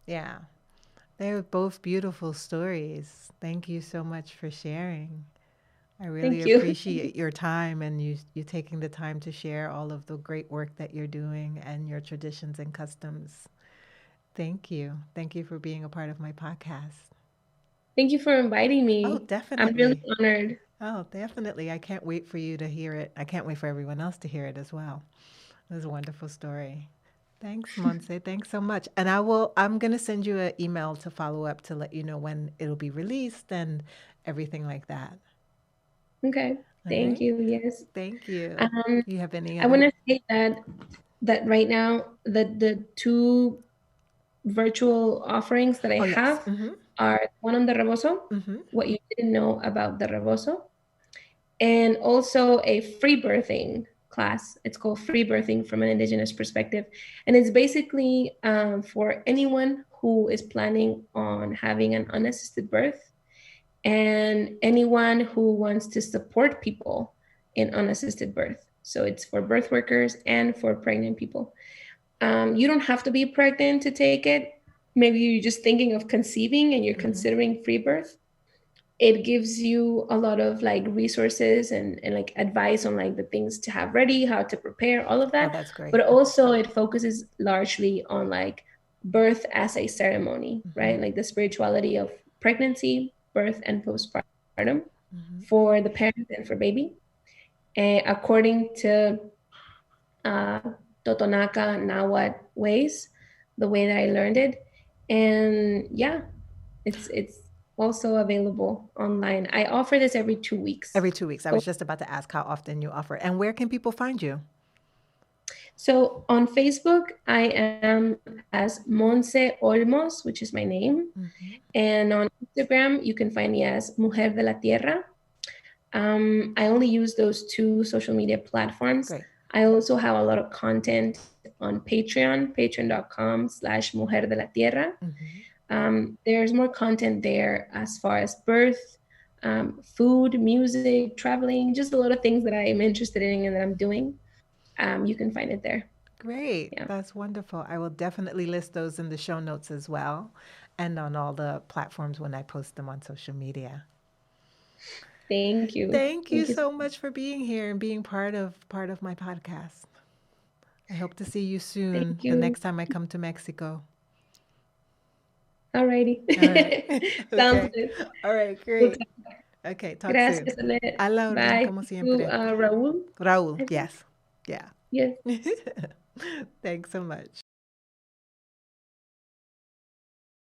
Yeah. They were both beautiful stories. Thank you so much for sharing. I really Thank you. appreciate your time and you taking the time to share all of the great work that you're doing and your traditions and customs. Thank you. Thank you for being a part of my podcast. Thank you for inviting Oh, me. I'm really definitely. honored. Oh, definitely. I can't wait for you to hear it. I can't wait for everyone else to hear it as well. It was a wonderful story. Thanks, Montse. Thanks so much. And I'm going to send you an email to follow up to let you know when it'll be released and everything like that. Okay. All Thank right. you. Yes. Thank you. Um, You have any I want other? to say that right now the two virtual offerings that I Oh, yes. have Mm-hmm. are one on the Rebozo, Mm-hmm. what you didn't know about the Rebozo, and also a free birthing class. It's called Free Birthing from an Indigenous Perspective. And it's basically for anyone who is planning on having an unassisted birth and anyone who wants to support people in unassisted birth. So it's for birth workers and for pregnant people. You don't have to be pregnant to take it. Maybe you're just thinking of conceiving and you're considering free birth. It gives you a lot of like resources and like advice on like the things to have ready, how to prepare, all of Oh, that. that's great. But also it focuses largely on like birth as a ceremony, right? Like the spirituality of pregnancy, birth, and postpartum for the parent and for baby. And according to uh, Totonaca Nahuatl ways, the way that I learned it. And yeah, it's also available online. I offer this every 2 weeks. Every 2 weeks. I was just about to ask how often you offer. And where can people find you? So on Facebook, I am as Montse Olmos, which is my name. And on Instagram, you can find me as Mujer de la Tierra. I only use those two social media platforms. Great. I also have a lot of content on Patreon, patreon.com/Mujer de la Tierra. There's more content there as far as birth, food, music, traveling, just a lot of things that I'm interested in and that I'm doing. You can find it there. Great. Yeah. That's wonderful. I will definitely list those in the show notes as well and on all the platforms when I post them on social media. Thank you. Thank you so much for being here and being part of my podcast. I hope to see you soon Thank the you. next time I come to Mexico. Alrighty. All right. Sounds Okay. good. All right, We'll great. talk. Okay, talk soon. Gracias, Annette. A la orden, Bye. como To siempre. Raul, Raul, I think. yes. Yeah. Yes. Thanks so much.